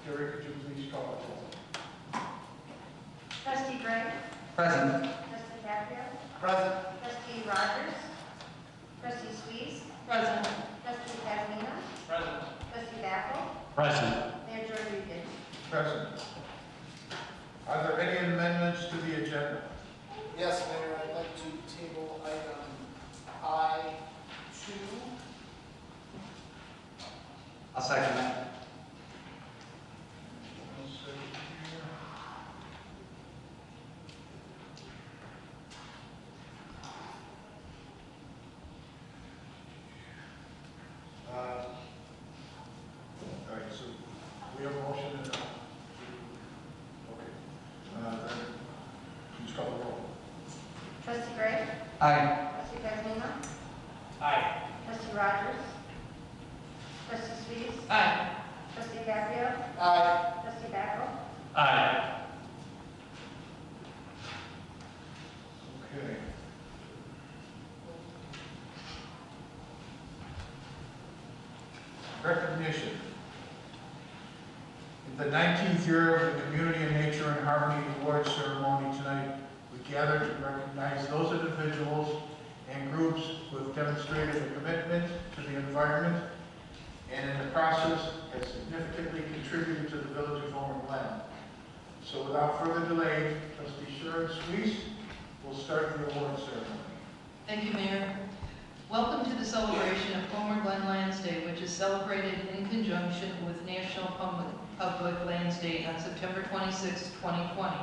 Jerry, could you please call the roll? Trustee Glen. Present. Trustee Caprio. Present. Trustee Rogers. Trustee Swees. Present. Trustee Kazmina. Present. Trustee Backel. Present. Mayor Rodriguez. Present. Are there any amendments to the agenda? Yes, Mayor, I'd like to table item I-2. I'll second that. Let's see here. All right, so we have a motion and okay. Then please call the roll. Trustee Gray. Aye. Trustee Kazmina. Aye. Trustee Rogers. Trustee Swees. Aye. Trustee Caprio. Aye. Trustee Backel. Aye. Okay. Recognition. In the 19th year of the Community and Nature and Harmony Awards ceremony tonight, we gather to recognize those individuals and groups who have demonstrated a commitment to the environment and in the process have significantly contributed to the village of Homer Glen. So without further delay, Trustee Sharon Swees will start the award ceremony. Thank you, Mayor. Welcome to the celebration of Homer Glen Lands Day, which is celebrated in conjunction with National Public Lands Day on September 26, 2020.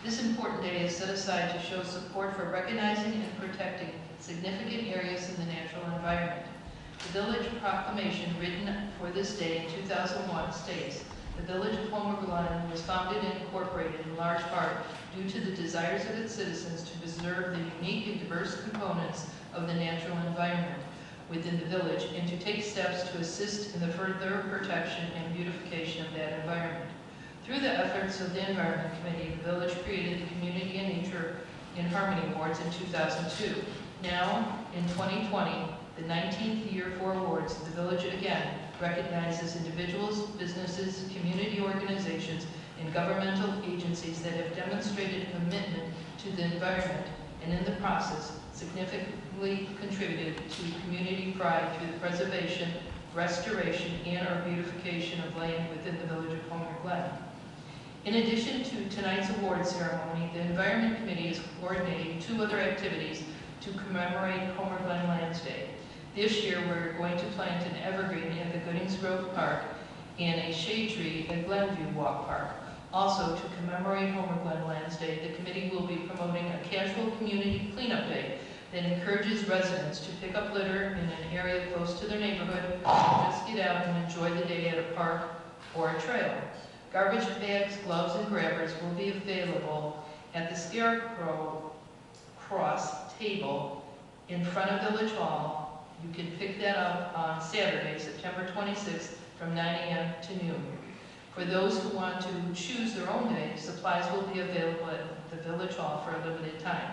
This important day is set aside to show support for recognizing and protecting significant areas in the natural environment. The village proclamation written for this day in 2001 states, "The village of Homer Glen was founded and incorporated in large part due to the desires of its citizens to preserve the unique and diverse components of the natural environment within the village and to take steps to assist in the further protection and beautification of that environment." Through the efforts of the Environment Committee, the village created the Community and Nature in Harmony Awards in 2002. Now, in 2020, the 19th year for awards, the village again recognizes individuals, businesses, community organizations, and governmental agencies that have demonstrated a commitment to the environment and in the process significantly contributed to community pride through the preservation, restoration, and or beautification of land within the village of Homer Glen. In addition to tonight's award ceremony, the Environment Committee is coordinating 2 other activities to commemorate Homer Glen Lands Day. This year, we're going to plant an evergreen at the Goodings Grove Park and a shade tree at Glenview Walk Park. Also, to commemorate Homer Glen Lands Day, the committee will be promoting a casual community cleanup day that encourages residents to pick up litter in an area close to their neighborhood, and just get out and enjoy the day at a park or a trail. Garbage bags, gloves, and grabbers will be available at the Scarecrow Cross table in front of Village Hall. You can pick that up on Saturday, September 26th from 9 a.m. to noon. For those who want to choose their own day, supplies will be available at the Village Hall for a limited time.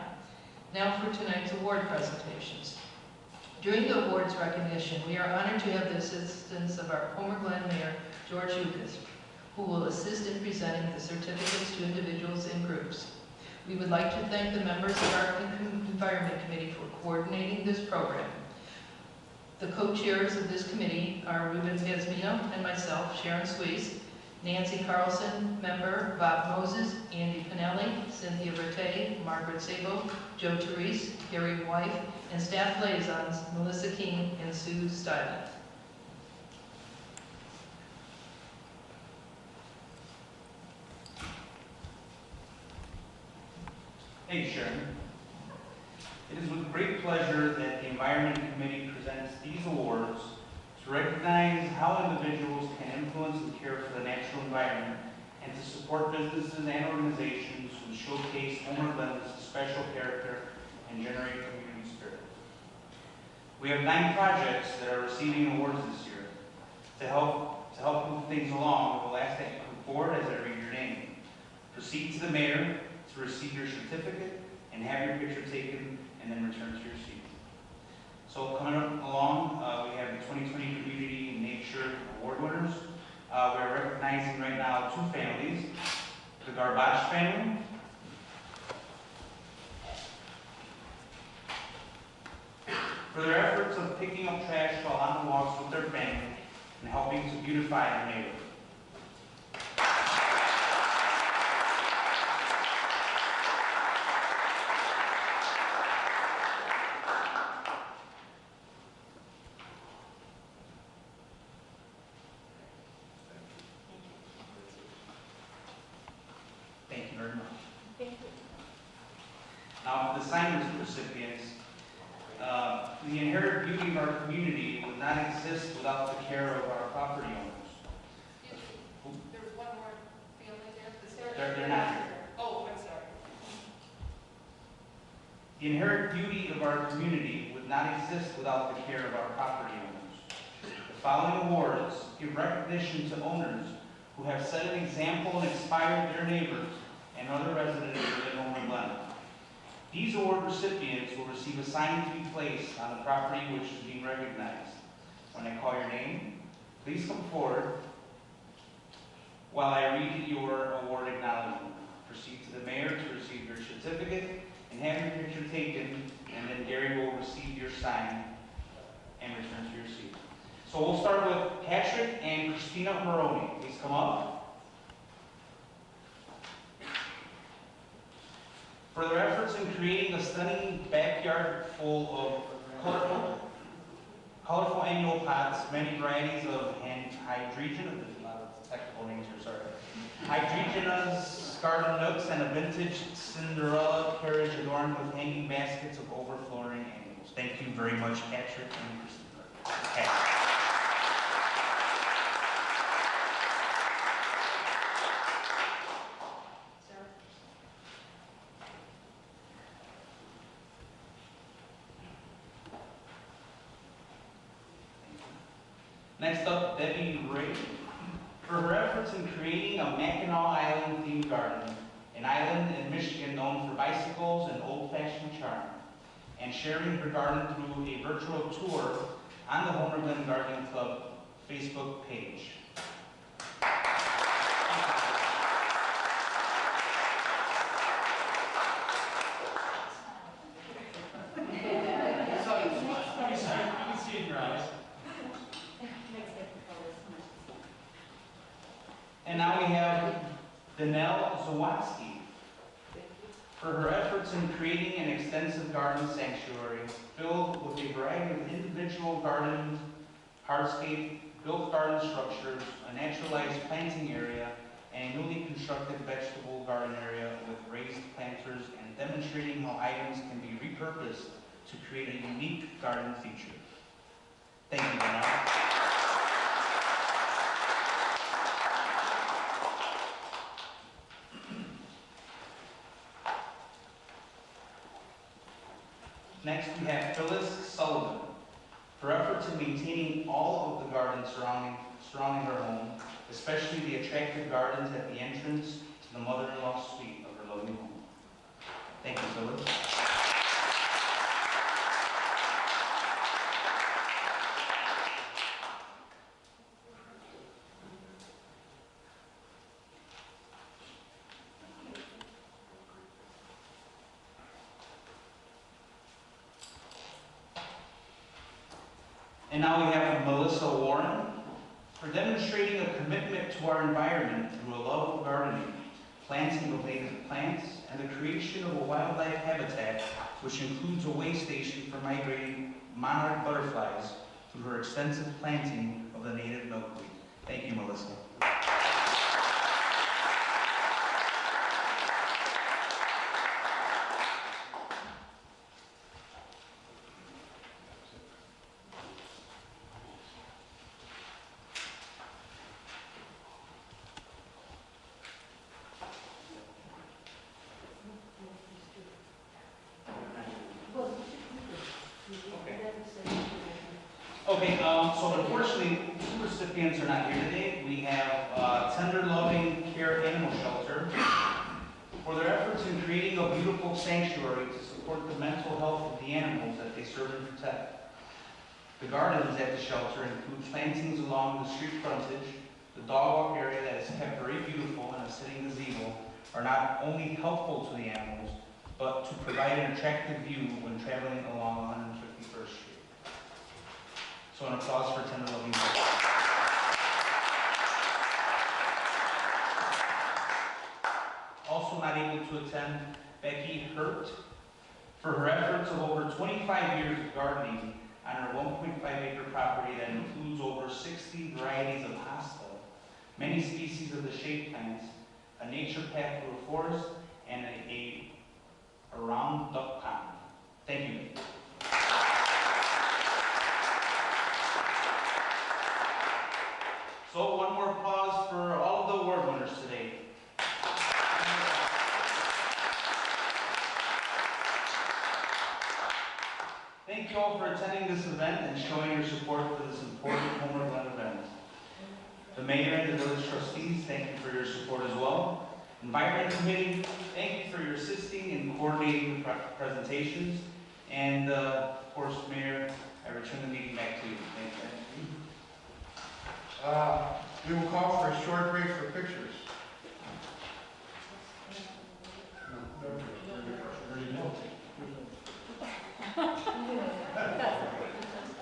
Now for tonight's award presentations. During the awards recognition, we are honored to have the assistance of our Homer Glen Mayor, George Lucas, who will assist in presenting the certificates to individuals and groups. We would like to thank the members of our Environment Committee for coordinating this program. The co-chairs of this committee are Ruben Pasmino and myself, Sharon Squeeze, Nancy Carlson, member, Bob Moses, Andy Pinelli, Cynthia Bertay, Margaret Sabo, Joe Therese, Gary White, and staff liaisons, Melissa King and Sue Styler. Thank you, Sharon. It is with great pleasure that the Environment Committee presents these awards to recognize how individuals can influence and care for the natural environment and to support businesses and organizations who showcase Homer Glen's special character and generate community spirit. We have 9 projects that are receiving awards this year. To help move things along, we will ask that you come forward as I read your name. Proceed to the mayor to receive your certificate and have your picture taken, and then return to your seat. So coming up along, we have the 2020 Community Nature Award winners. We're recognizing right now 2 families, the Garbage family, for their efforts of picking up trash while on the walks with their family and helping to beautify their neighborhood. Thank you very much. Thank you. Now, for the sign recipients, the inherent beauty of our community would not exist without the care of our property owners. There's one more family there. They're not here. Oh, I'm sorry. The inherent beauty of our community would not exist without the care of our property owners. The following awards give recognition to owners who have set an example and inspired their neighbors and other residents within Homer Glen. These award recipients will receive a sign to be placed on the property which is being recognized. When I call your name, please come forward while I read your award acknowledgement. Proceed to the mayor to receive your certificate and have your picture taken, and then Gary will receive your sign and return to your seat. So we'll start with Patrick and Christina Maroney. Please come up. For their efforts in creating a stunning backyard full of colorful annual pots, many varieties of hydrangeas, a lot of technical names here, sorry. Hydrangeas, garden nooks, and a vintage Cinderella carriage adorned with hanging baskets of overflowing annuals. Thank you very much, Patrick and Christina. Patrick. Next up, Debbie Ray. For her efforts in creating a Mackinac Island themed garden, an island in Michigan known for bicycles and old-fashioned charm, and sharing her garden through a virtual tour on the Homer Glen Gardening Club Facebook page. And now we have Danelle Zawatsky. For her efforts in creating an extensive garden sanctuary filled with a variety of individual gardens, hardscape, built garden structures, a naturalized planting area, and a newly constructed vegetable garden area with raised planters, and demonstrating how items can be repurposed to create a unique garden feature. Thank you, Danelle. Next, we have Phyllis Sullivan. For efforts in maintaining all of the gardens surrounding her home, especially the attractive gardens at the entrance to the mother-in-law suite of her lovely home. Thank you, Phyllis. And now we have Melissa Warren for demonstrating a commitment to our environment through a love of gardening, planting of native plants, and the creation of a wildlife habitat, which includes a way station for migrating monarch butterflies through her extensive planting of the native milkweed. Thank you, Melissa. Okay, so unfortunately, two recipients are not here today. We have Tender Loving Care Animal Shelter for their efforts in creating a beautiful sanctuary to support the mental health of the animals that they serve and protect. The gardens at the shelter include plantings along the street frontage. The dog walk area that is kept very beautiful and a sitting gazebo are not only helpful to the animals, but to provide an attractive view when traveling along 151st Street. So an applause for Tender Loving Care. Also not able to attend, Becky Hurt, for her efforts of over 25 years of gardening on her 1.5-acre property that includes over 60 varieties of hosta, many species of the shade plants, a nature path through a forest, and a round duck pond. Thank you. So one more applause for all of the award winners today. Thank you all for attending this event and showing your support for this important Homer Glen event. The mayor and the village trustees, thank you for your support as well. Environment Committee, thank you for your assisting and coordinating the presentations. And of course, Mayor, I return the meeting back to you. Thank you. We will call for a short break for pictures. All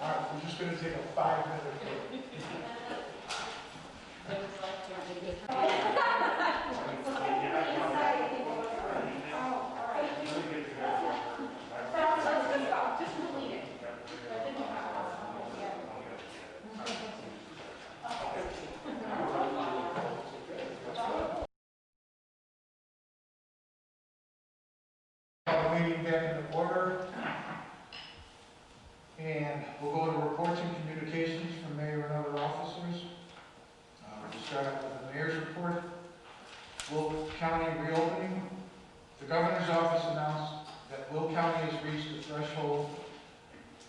right, we're just going to take a 5-minute break. Meeting back in order, and we'll go to reports and communications from mayor and other officers. We'll start out with the mayor's report. Will County reopening. The governor's office announced that Will County has reached the threshold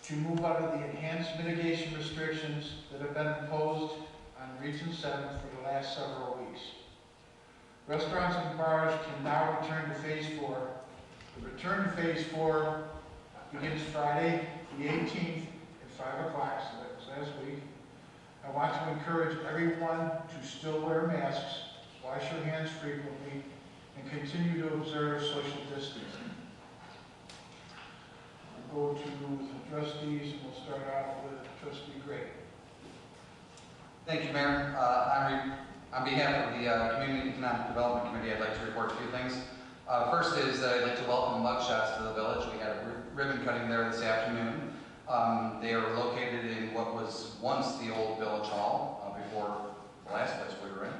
to move out of the enhanced mitigation restrictions that have been imposed on Region 7 for the last several weeks. Restaurants and bars can now return to Phase 4. The return to Phase 4 begins Friday, the 18th at 5 o'clock, so that was last week. I want to encourage everyone to still wear masks, wash your hands frequently, and continue to observe social distancing. We'll go to the trustees, and we'll start out with Trustee Gray. Thank you, Mayor. On behalf of the Community Economic Development Committee, I'd like to report a few things. First is that I'd like to welcome Mugshots to the village. We had a ribbon cutting there this afternoon. They are located in what was once the old village hall, before the last place we were in.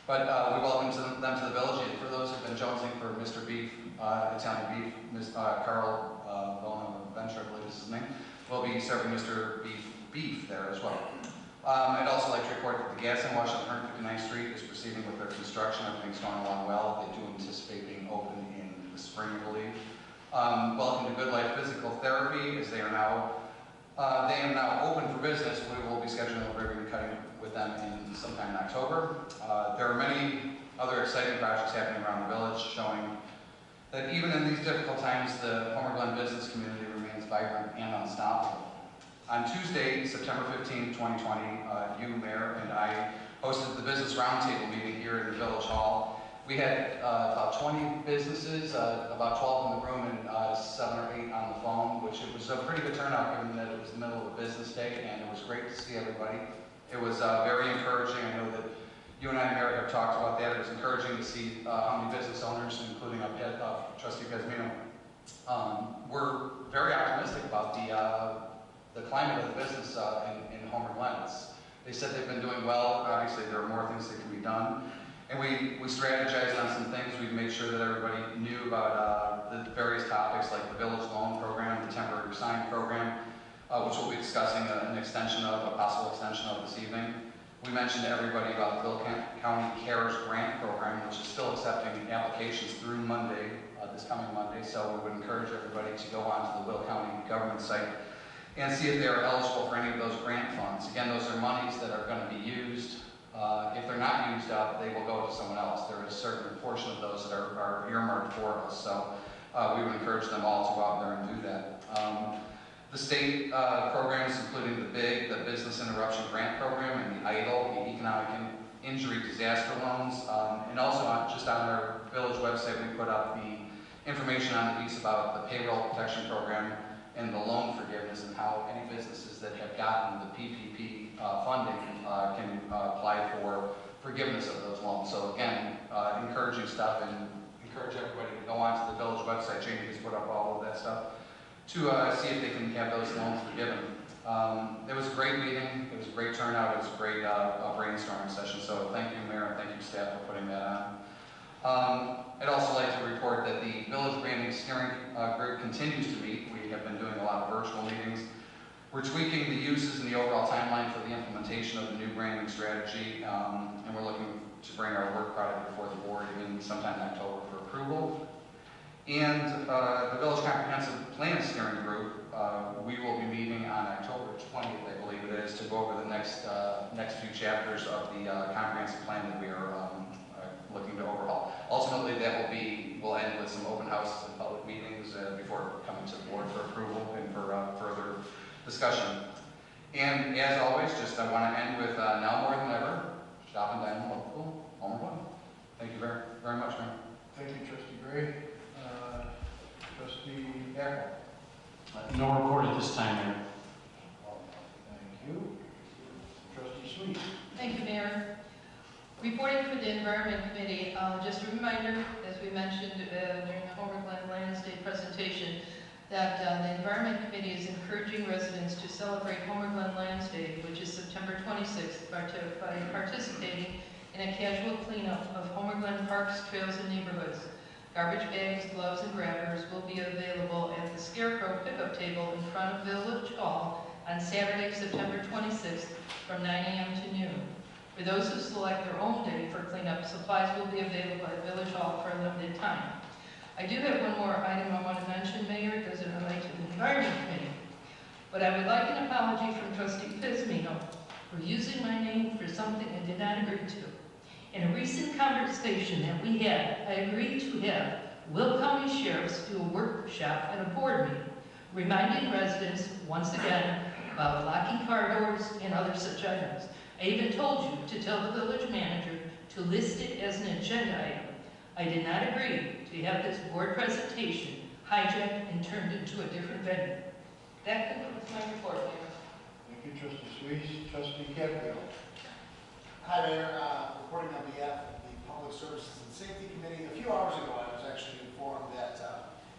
But we welcome them to the village. And for those who have been jonesing for Mr. Beef, Italian Beef, Ms. Carl Venture, I believe is his name, will be serving Mr. Beef there as well. I'd also like to report that the gas and wash on 159th Street is proceeding with their construction. Everything's going along well. They do anticipate being open in the spring, I believe. Welcome to Good Life Physical Therapy, as they are now open for business. We will be scheduling a ribbon cutting with them in sometime in October. There are many other exciting projects happening around the village, showing that even in these difficult times, the Homer Glen business community remains vibrant and unstoppable. On Tuesday, September 15, 2020, you, Mayor, and I hosted the Business Roundtable meeting here in the Village Hall. We had about 20 businesses, about 12 in the room and 7 or 8 on the phone, which it was a pretty good turnout given that it was the middle of a business day, and it was great to see everybody. It was very encouraging. I know that you and I, Mary, have talked about that. It was encouraging to see how many business owners, including Trustee Pesmino, we're very optimistic about the climate of the business in Homer Glen. They said they've been doing well. Obviously, there are more things that can be done. And we strategized on some things. We made sure that everybody knew about the various topics like the village loan program, the temporary sign program, which we'll be discussing a possible extension of this evening. We mentioned to everybody about the Will County CARES grant program, which is still accepting applications through Monday, this coming Monday. So we would encourage everybody to go onto the Will County government site and see if they are eligible for any of those grant funds. Again, those are monies that are going to be used. If they're not used up, they will go to someone else. There is a certain portion of those that are earmarked for us. So we would encourage them all to go out there and do that. The state programs, including the Business Interruption Grant Program, and the EIDL, the Economic Injury Disaster Loans, and also just on our village website, we put up the information on the piece about the Payroll Protection Program and the loan forgiveness, and how any businesses that have gotten the PPP funding can apply for forgiveness of those loans. So again, encouraging stuff, and encourage everybody to go onto the village website. Jamie has put up all of that stuff to see if they can have those loans forgiven. It was a great meeting. It was a great turnout. It was a great brainstorming session. So thank you, Mayor, and thank you, staff, for putting that on. I'd also like to report that the Village Branding Steering Group continues to meet. We have been doing a lot of virtual meetings. We're tweaking the uses and the overall timeline for the implementation of the new branding strategy, and we're looking to bring our work product before the board in sometime in October for approval. And the Village Comprehensive Plan Steering Group, we will be meeting on October 20th, I believe it is, to go over the next few chapters of the comprehensive plan that we are looking to overhaul. Ultimately, we'll end with some open houses and public meetings before coming to the board for approval and for further discussion. And as always, I want to end with now more than ever, shop and dine local, Homer Glen. Thank you very, very much, man. Thank you, Trustee Gray. Trustee Echo. No report at this time, Mayor. Thank you. Trustee Sweet. Thank you, Mayor. Reporting for the Environment Committee, just a reminder, as we mentioned during the Homer Glen Land State presentation, that the Environment Committee is encouraging residents to celebrate Homer Glen Land Day, which is September 26th, by participating in a casual cleanup of Homer Glen parks, trails, and neighborhoods. Garbage bags, gloves, and grabbers will be available at the Scarecrow pickup table in front of Village Hall on Saturday, September 26th from 9 a.m. to noon. For those who select their own day for cleanup, supplies will be available at Village Hall for a limited time. I do have one more item I want to mention, Mayor. It doesn't relate to the Environment Committee. But I would like an apology from Trustee Pesmino for using my name for something I did not agree to. In a recent conversation that we had, I agreed to have Will County Sheriffs do a workshop at a board meeting, reminding residents, once again, about locking car doors and other such items. I even told you to tell the village manager to list it as an agenda item. I did not agree to have this board presentation hijacked and turned into a different venue. That concludes my report, Mayor. Thank you, Trustee Sweet. Trustee Gabriel. Hi, Mayor. Reporting on behalf of the Public Services and Safety Committee. A few hours ago, I was actually informed that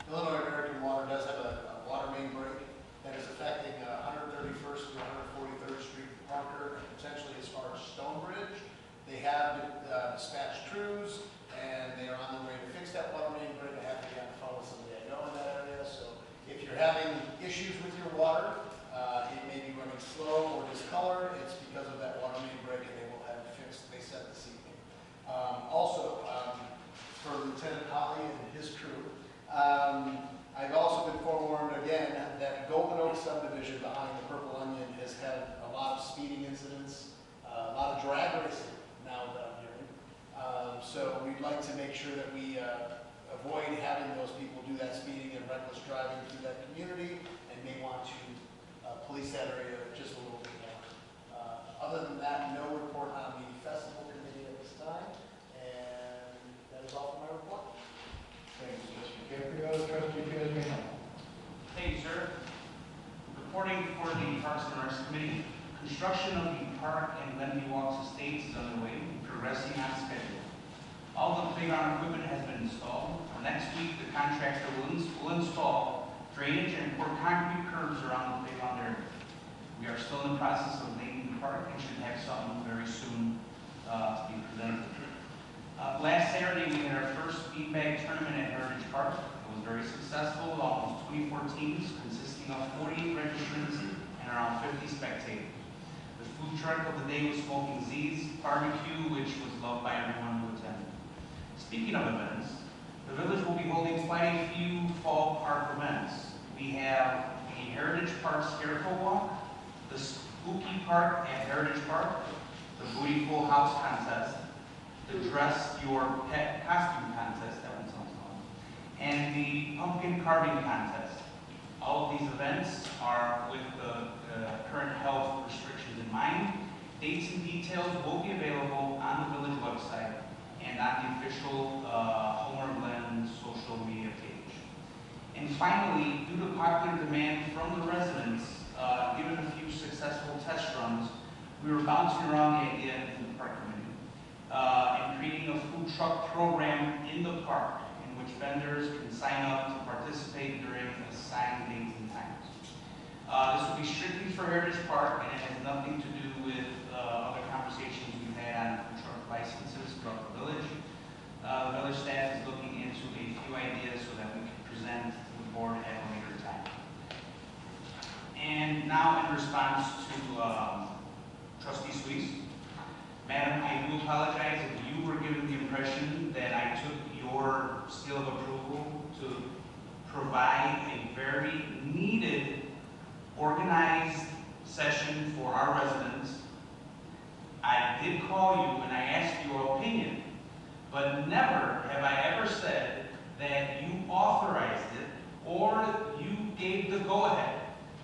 Illinois American Water does have a water main break that is affecting 131st to 143rd Street in Parker, and potentially as far as Stonebridge. They have dispatched crews, and they are on their way to fix that water main break. I have to get on the phone with somebody I know in that area. So if you're having issues with your water, it may be running slow or discolored. It's because of that water main break, and they will have it fixed, they said, this evening. Also, for Lieutenant Holly and his crew, I've also been forewarned again that Golden Oak subdivision behind the Purple Onion has had a lot of speeding incidents, a lot of drag racing now that I'm hearing. So we'd like to make sure that we avoid having those people do that speeding and reckless driving through that community, and may want to police that area just a little bit more. Other than that, no report on the festival committee at this time, and that is all for my report. Thank you, Trustee Gabriel. Trustee Pesmino. Thank you, sir. construction of the park and Len Cox estates is underway, progressing on schedule. All the playground equipment has been installed. Next week, the contractor will install drainage and pour concrete curbs around the playground area. We are still in the process of naming the park and should have something very soon to be presented. Last Saturday, we had our first beanbag tournament at Heritage Park. It was very successful, with almost 24 teams consisting of 48 registrants and around 50 spectators. The food truck of the day was Smoking Z's barbecue, which was loved by everyone who attended. Speaking of events, the village will be holding quite a few fall park events. We have the Heritage Park Scarecrow Walk, the Spooky Park at Heritage Park, the Booty Full House Contest, the Dress Your Pet Costume Contest, that one sounds fun, and the Pumpkin Carving Contest. All of these events are with the current health restrictions in mind. Dates and details will be available on the village website and on the official Homer Glen social media page. And finally, due to popular demand from the residents, given a few successful test runs, we were bouncing around the idea in the park committee and creating a food truck program in the park in which vendors can sign up to participate during assigned dates and times. This will be strictly for Heritage Park, and it has nothing to do with other conversations we've had on food truck licenses throughout the village. The village staff is looking into a few ideas so that we can present to the board at a later time. And now, in response to Trustee Suisse, Madam, I do apologize if you were given the impression that I took your seal of approval to provide a very needed, organized session for our residents. I did call you and I asked your opinion, but never have I ever said that you authorized it or you gave the go-ahead.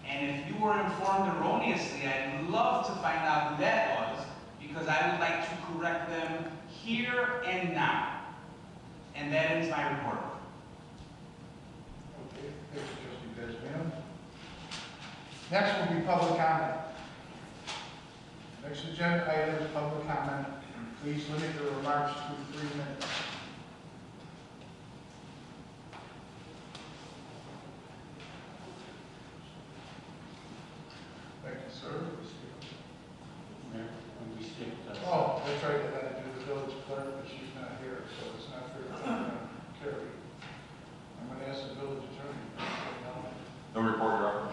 And if you were informed erroneously, I'd love to find out who that was, because I would like to correct them here and now. And that ends my report. Okay, thank you, Trustee Bezman. Next will be public comment. Next agenda item is public comment. Please limit your remarks to 3 minutes. Thank you, sir. Mayor, when we skipped, Oh, that's right, I had to do the village clerk, but she's not here, so it's not fair to Carrie. I'm going to ask the village attorney. No report, Your Honor.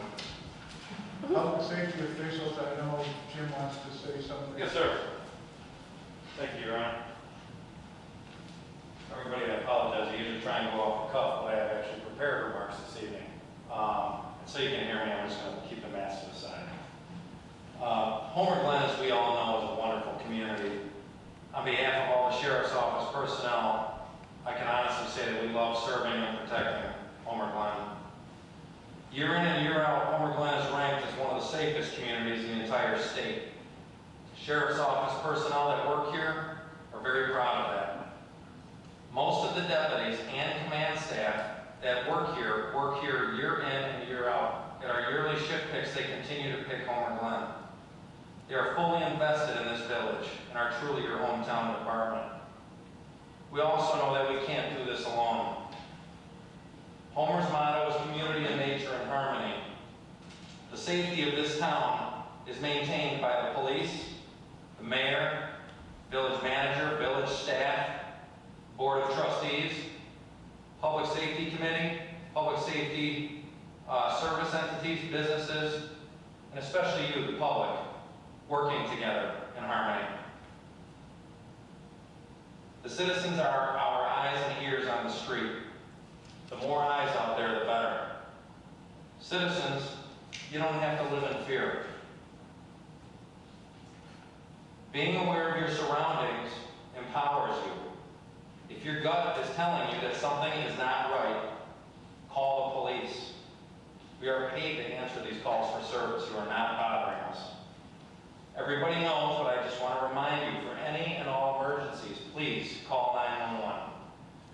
Public safety officials, I know Jim wants to say something. Yes, sir. Thank you, Your Honor. Everybody, I apologize. I usually try and go off the cuff, but I have actually prepared remarks this evening. So you can hear me, I'm just going to keep the mask to the side. Homer Glen, as we all know, is a wonderful community. On behalf of all the Sheriff's Office personnel, I can honestly say that we love serving and protecting Homer Glen. Year in and year out, Homer Glen is ranked as one of the safest communities in the entire state. Sheriff's Office personnel that work here are very proud of that. Most of the deputies and command staff that work here year in and year out. At our yearly shift picks, they continue to pick Homer Glen. They are fully invested in this village and are truly your hometown department. We also know that we can't do this alone. Homer's motto is community and nature in harmony. The safety of this town is maintained by the police, the mayor, village manager, village staff, board of trustees, public safety committee, public safety service entities, businesses, and especially you, the public, working together in harmony. The citizens are our eyes and ears on the street. The more eyes out there, the better. Citizens, you don't have to live in fear. Being aware of your surroundings empowers you. If your gut is telling you that something is not right, call the police. We are paid to answer these calls for service. You are not bothering us. Everybody knows, but I just want to remind you, for any and all emergencies, please call 911.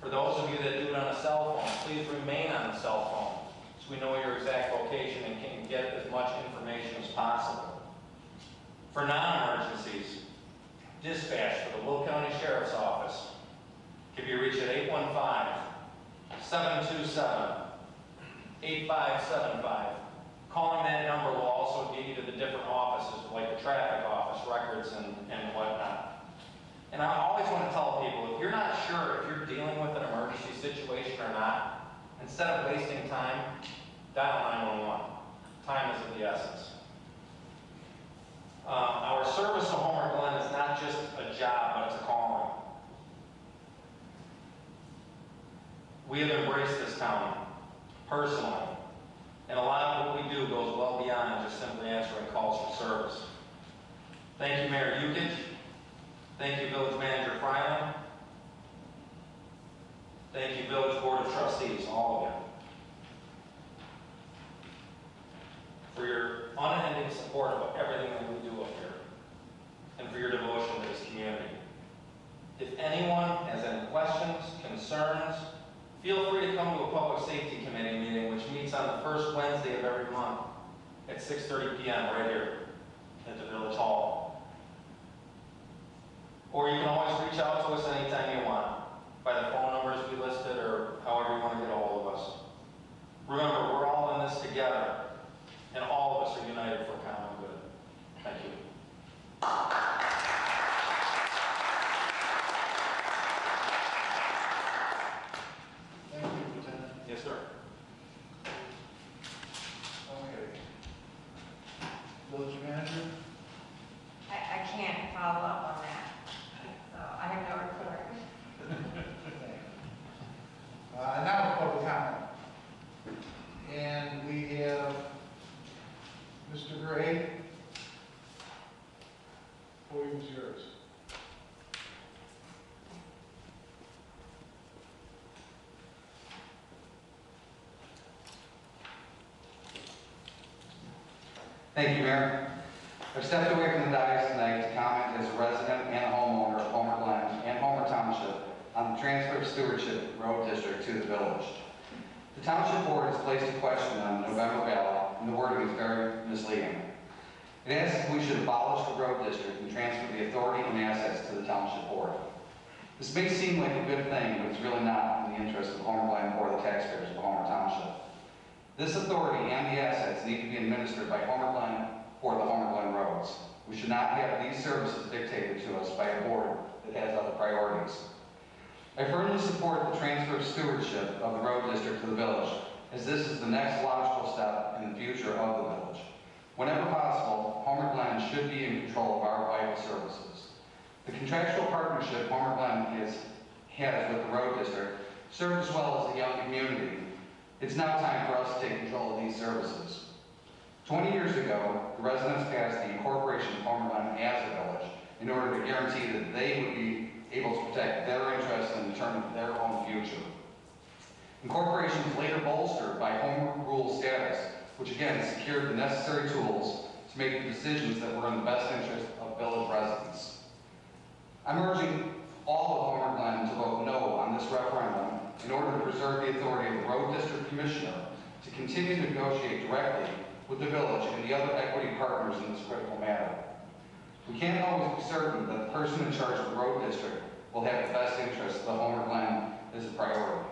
For those of you that do it on a cell phone, please remain on the cell phone so we know your exact location and can get as much information as possible. For non-emergencies, dispatch for the Will County Sheriff's Office can be reached at 815-727-8575. Calling that number will also get you to the different offices, like the traffic office, records, and whatnot. And I always want to tell people, if you're not sure if you're dealing with an emergency situation or not, instead of wasting time, dial 911. Time is of the essence. Our service to Homer Glen is not just a job, but it's a calling. We have embraced this town personally, and a lot of what we do goes well beyond just simply answering calls for service. Thank you, Mayor Yukich. Thank you, Village Manager Fryland. Thank you, Village Board of Trustees, all of you, for your unending support of everything that we do up here, and for your devotion to this community. If anyone has any questions, concerns, feel free to come to a Public Safety Committee meeting, which meets on the first Wednesday of every month at 6:30 p.m. right here at the Village Hall. Or you can always reach out to us anytime you want, by the phone numbers we listed or however you want to get a hold of us. Remember, we're all in this together, and all of us are united for common good. Thank you. Thank you, Lieutenant. Yes, sir. Okay. Village Manager? I can't follow up on that. So I have no report. Now public comment. And we have Mr. Gray. Podium is yours. Thank you, Mayor. I've stepped away from the dais tonight to comment as a resident and a homeowner of Homer Glen and Homer Township on the transfer of stewardship road district to the village. The Township Board has placed a question on the November ballot, and the wording is very misleading. It asks if we should abolish the road district and transfer the authority and assets to the Township Board. This may seem like a good thing, but it's really not in the interest of Homer Glen or the taxpayers of Homer Township. This authority and the assets need to be administered by Homer Glen or the Homer Glen roads. We should not have these services dictated to us by a board that has other priorities. I firmly support the transfer of stewardship of the road district to the village, as this is the next logical step in the future of the village. Whenever possible, Homer Glen should be in control of our vital services. The contractual partnership Homer Glen has with the road district served as well as the young community. It's now time for us to take control of these services. 20 years ago, the residents passed the incorporation of Homer Glen as a village in order to guarantee that they would be able to protect their interests and determine their own future. Incorporation was later bolstered by home rule status, which again secured the necessary tools to make the decisions that were in the best interest of village residents. I'm urging all of Homer Glen to vote no on this referendum in order to preserve the authority of the Road District Commissioner to continue to negotiate directly with the village and the other equity partners in this critical matter. We can't always be certain that the person in charge of the road district will have the best interests of the Homer Glen as a priority.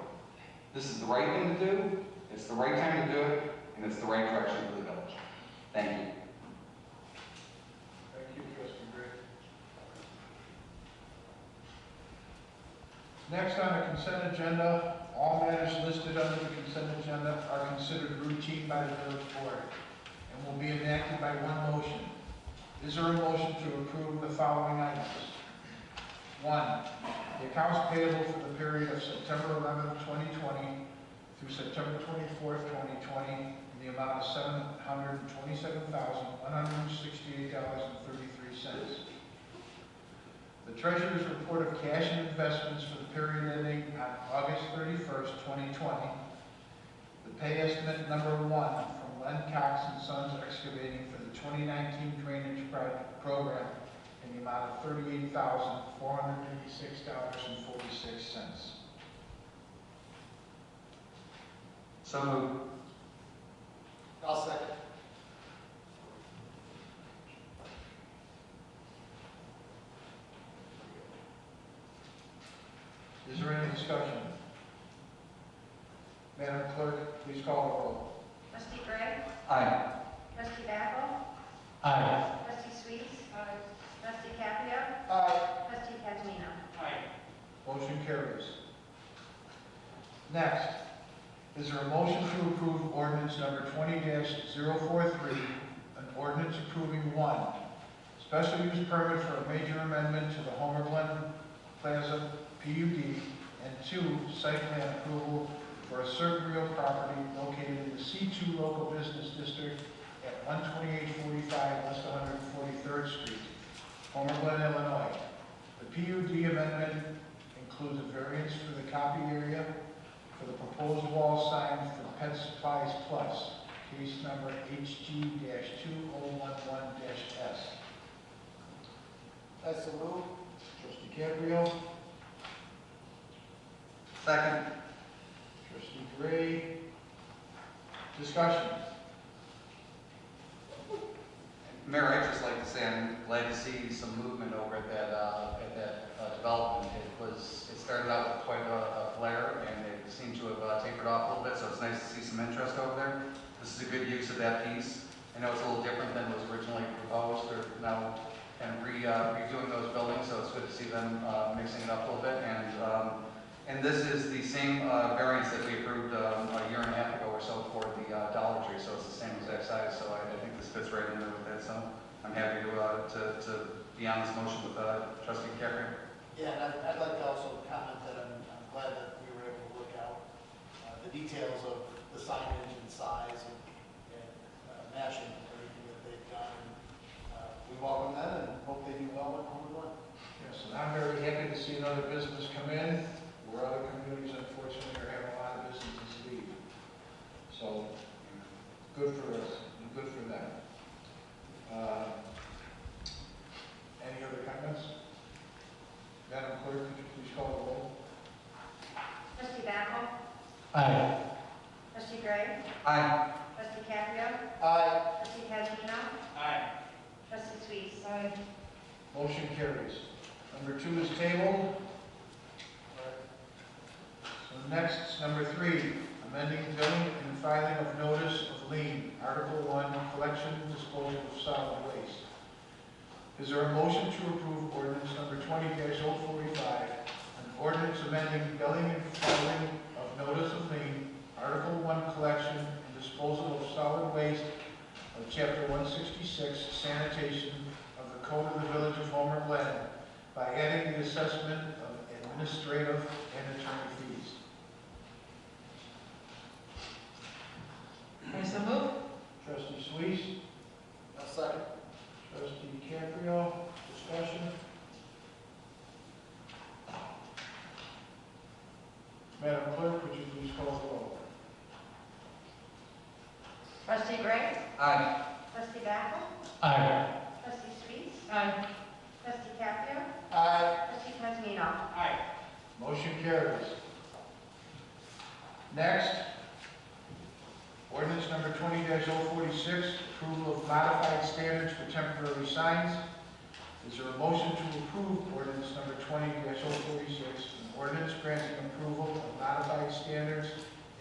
This is the right thing to do, it's the right time to do it, and it's the right direction for the village. Thank you. Thank you, Trustee Gray. Next on the consent agenda, all matters listed under the consent agenda are considered routine by the village board and will be enacted by one motion. Is there a motion to approve the following items? 1. The accounts payable for the period of September 11, 2020 through September 24, 2020 in the amount of $727,168.33. The Treasurer's report of cash and investments for the period ending on August 31st, 2020. The pay estimate number 1 from Len Cox and Sons Excavating for the 2019 drainage program in the amount of $38,486.46. So moved. I'll second. discussion? Madam Clerk, please call the roll. Trustee Gray? Aye. Trustee Backel? Aye. Trustee Sweets? Trustee Caprio? Aye. Trustee Kazmina? Aye. Motion carries. Next, is there a motion to approve ordinance number 20-043, an ordinance approving 1, special use permit for a major amendment to the Homer Glen Plaza PUD, and 2, site plan approval for a certain real property located in the C2 local business district at 12845 West 143rd Street, Homer Glen, Illinois. The PUD amendment includes a variance for the copy area for the proposed wall sign for Pet Supplies Plus, case number HG-2011-S. That's the move. Trustee Caprio, Second. Trustee Gray. Discussion. Mayor, I'd just like to say I'm glad to see some movement over at that development. It started out with quite a flare, and it seemed to have tapered off a little bit, so it's nice to see some interest over there. This is a good use of that piece. I know it's a little different than was originally proposed. They're now kind of redoing those buildings, so it's good to see them mixing it up a little bit. And this is the same variance that we approved a year and a half ago or so for the Dollar Tree, so it's the same exact size. So I think this fits right in there with that. So I'm happy to be on this motion with Trustee Caprio. Yeah, and I'd like to also comment that I'm glad that we were able to work out the details of the signage and size and matching everything that they've done. We welcome that and hope they do well at Homer Glen. Yes, and I'm very happy to see another business come in, where other communities unfortunately are having a lot of businesses leave. So, good for us and good for them. Any other comments? Madam Clerk, could you please call the roll? Trustee Backel? Aye. Trustee Gray? Aye. Trustee Caprio? Aye. Trustee Kazmina? Aye. Trustee Sweets? Motion carries. Number 2 is tabled. So next, number 3, amending billing and filing of notice of lien, Article 1, collection and disposal of solid waste. Is there a motion to approve ordinance number 20-045, an ordinance amending billing and filing of notice of lien, Article 1, collection and disposal of solid waste of Chapter 166, sanitation of the Code of the Village of Homer Glen, by adding the assessment of administrative and attorney fees? I so move. Trustee Sweets, A second. Trustee Caprio, discussion. Madam Clerk, would you please call the roll? Trustee Gray? Aye. Trustee Backel? Aye. Trustee Sweets? Aye. Trustee Caprio? Aye. Trustee Kazmina? Aye. Motion carries. Next, ordinance number 20-046, approval of modified standards for temporary signs. Is there a motion to approve ordinance number 20-046, an ordinance granting approval of modified standards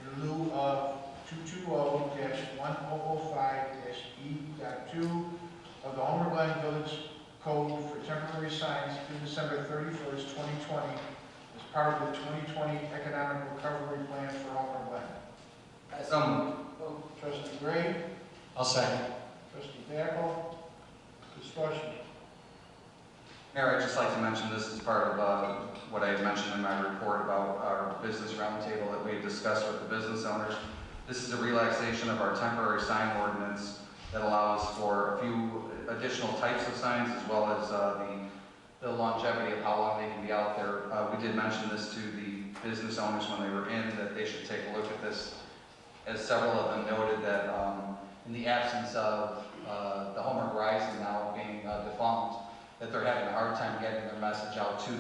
in lieu of 220-1005-E.2 of the Homer Glen Village Code for temporary signs through December 31st, 2020, as part of the 2020 Economic Recovery Plan for Homer Glen? So moved. Trustee Gray, I'll second. Trustee Backel, discussion. Mayor, I'd just like to mention this is part of what I had mentioned in my report about our business roundtable that we had discussed with the business owners. This is a relaxation of our temporary sign ordinance that allows for a few additional types of signs as well as the longevity of how long they can be out there. We did mention this to the business owners when they were in, that they should take a look at this, as several of them noted that in the absence of the Homer Horizon now being defunct, that they're having a hard time getting their message out to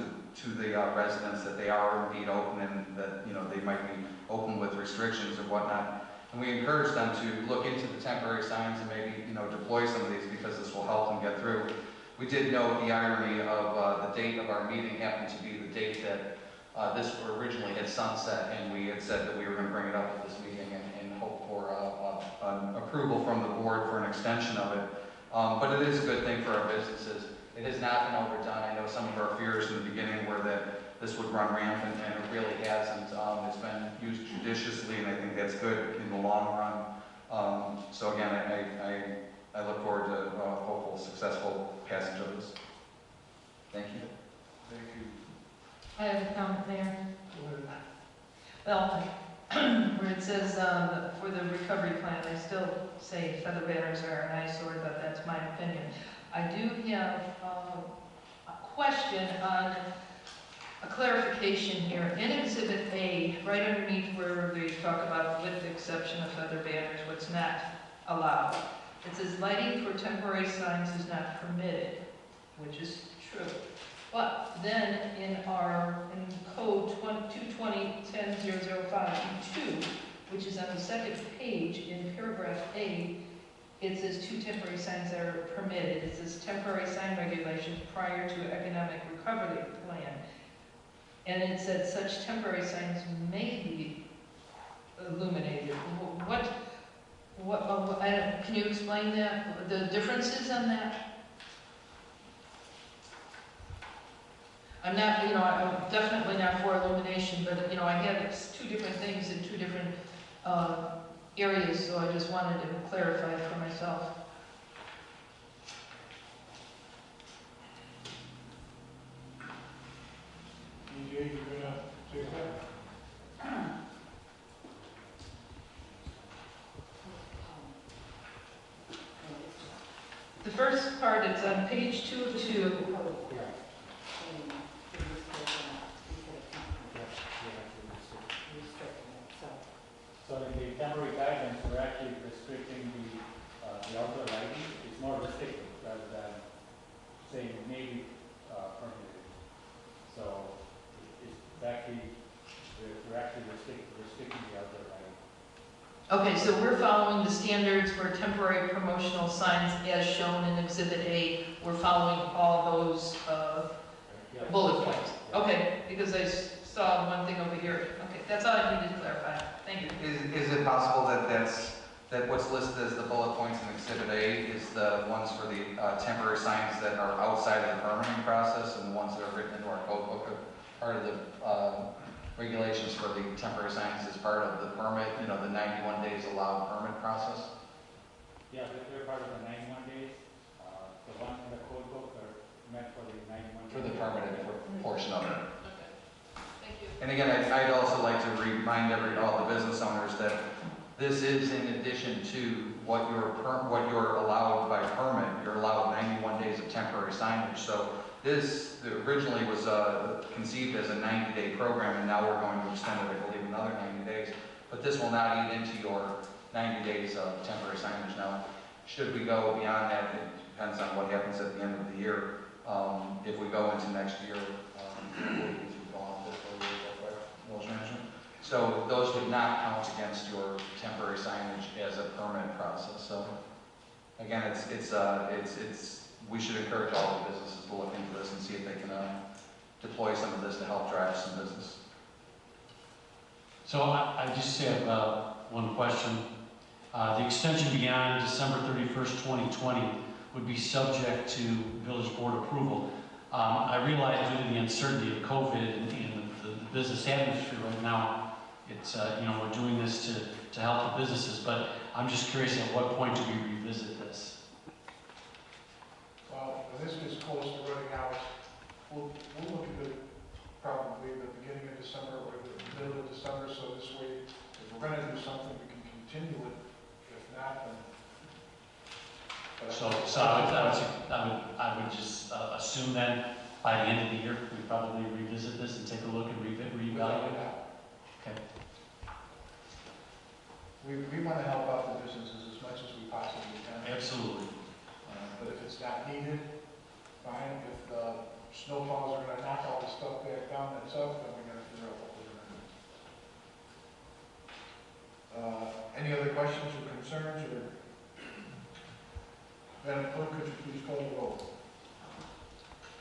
the residents that they are indeed open and that they might be open with restrictions or whatnot. And we encourage them to look into the temporary signs and maybe deploy some of these because this will help them get through. We did note the irony of the date of our meeting happened to be the date that This originally had sunset, and we had said that we were going to bring it up at this meeting and hope for an approval from the board for an extension of it. But it is a good thing for our businesses. It has not been overdone. I know some of our fears in the beginning were that this would run rampant, and it really hasn't. It's been used judiciously, and I think that's good in the long run. So again, I look forward to a hopeful, successful passage of this. Thank you. Thank you. I have a comment there. Go ahead. Well, where it says for the recovery plan, I still say feather banners are an eyesore, but that's my opinion. I do have a question on a clarification here. In Exhibit A, right underneath where they talk about with the exception of feather banners, what's not allowed. It says lighting for temporary signs is not permitted, which is true. But then in code 220-10-005 which is on the second page in paragraph A, it says 2 temporary signs are permitted. It says temporary sign regulations prior to economic recovery plan. And it said such temporary signs may be illuminated. Can you explain that? The differences on that? I'm not, I'm definitely not for illumination, but, I have 2 different things in 2 different areas, so I just wanted to clarify it for myself. EJ, you're gonna take that? The first part, it's on page 2 of 2. So in the temporary guidance, we're actually restricting the outdoor lighting. It's more restrictive rather than saying maybe permitted. So it's actually, we're actually restricting the outdoor lighting. Okay, so we're following the standards for temporary promotional signs as shown in Exhibit A. We're following all those bullet points. Okay, because I saw one thing over here. Okay, that's all I needed to clarify. Thank you. Is it possible that what's listed as the bullet points in Exhibit A is the ones for the temporary signs that are outside of the permitting process, and the ones that are written into our code book are part of the regulations for the temporary signs as part of the permit, the 91 days allowed permit process? Yeah, they're part of the 91 days. The ones in the code book are meant for the 91 days. For the permitted portion of it. Okay, thank you. And again, I'd also like to remind all the business owners that this is in addition to what you're allowed by permit. You're allowed 91 days of temporary signage. So this originally was conceived as a 90-day program, and now we're going to extend it, I believe, another 90 days. But this will not eat into your 90 days of temporary signage. Now, should we go beyond that, it depends on what happens at the end of the year. If we go into next year, so those would not count against your temporary signage as a permit process. So again, we should encourage all the businesses to look into this and see if they can deploy some of this to help drive some business. So I just have one question. The extension beyond December 31st, 2020 would be subject to village board approval. I realize due to the uncertainty of COVID and the business atmosphere right now, it's, we're doing this to help the businesses, but I'm just curious at what point do we revisit this? Well, when this gets close to running out, we'll look at it probably the beginning of December or the middle of December, so this way, if we're going to do something, we can continue it. If not, then... So I would just assume then by the end of the year, we probably revisit this and take a look and reevaluate. Okay. We want to help out the businesses as much as we possibly can. Absolutely. But if it's not needed, fine. If the snowfalls are going to knock all the stuff back down that's up, then we're going to figure out what we're going to do. Any other questions or concerns? Madam Clerk, could you please call the roll?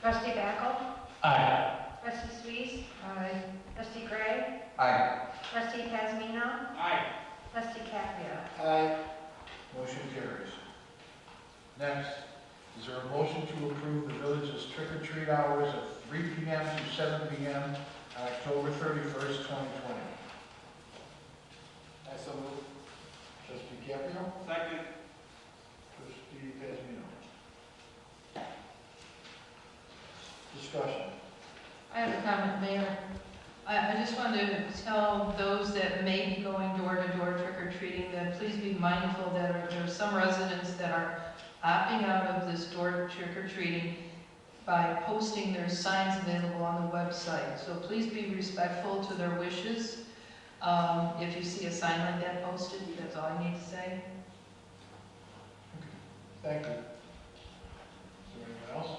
Trustee Backel? Aye. Trustee Sweet? Aye. Trustee Gray? Aye. Trustee Kazmino? Aye. Trustee Caprio? Aye. Motion carries. Next, is there a motion to approve the village's trick-or-treat hours of 3 p.m. to 7 p.m. on October 31st, 2020? I so move. Trustee Caprio? Second. Trustee Kazmino? Discussion. I have a comment, Mayor. I just wanted to tell those that may be going door to door trick or treating that please be mindful that there are some residents that are opting out of this door trick or treating by posting their signs available on the website. So please be respectful to their wishes. If you see a sign like that posted, that's all I need to say. Thank you. Is there anyone else?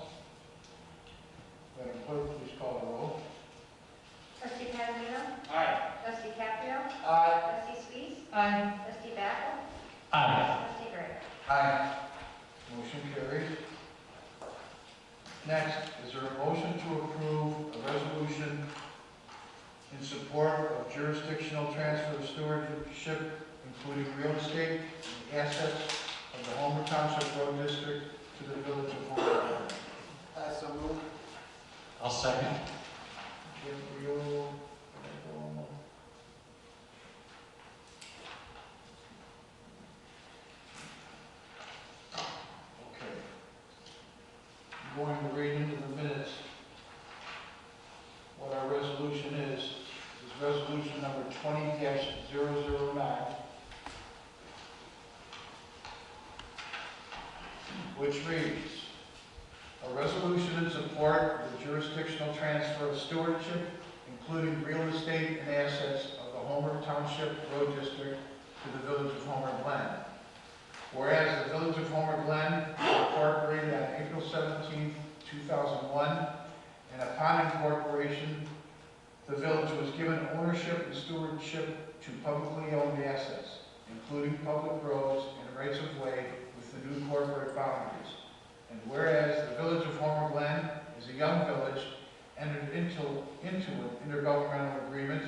Madam Clerk, please call the roll. Trustee Kazmino? Aye. Trustee Caprio? Aye. Trustee Sweet? Aye. Trustee Backel? Aye. Trustee Gray? Aye. Motion carries. Next, is there a motion to approve a resolution in support of jurisdictional transfer of stewardship, including real estate and assets of the Homer Township Road District to the Village of Homer? I so move. I'll second. Okay. I'm going to read into the minutes what our resolution is. This is resolution number 20-009, which reads, a resolution in support of the jurisdictional transfer of stewardship, including real estate and assets of the Homer Township Road District to the Village of Homer Glen. Whereas the Village of Homer Glen was incorporated on April 17, 2001, and upon incorporation, the village was given ownership and stewardship to publicly owned assets, including public roads and rights of way with the new corporate boundaries. And whereas the Village of Homer Glen is a young village, entered into an intergovernmental agreement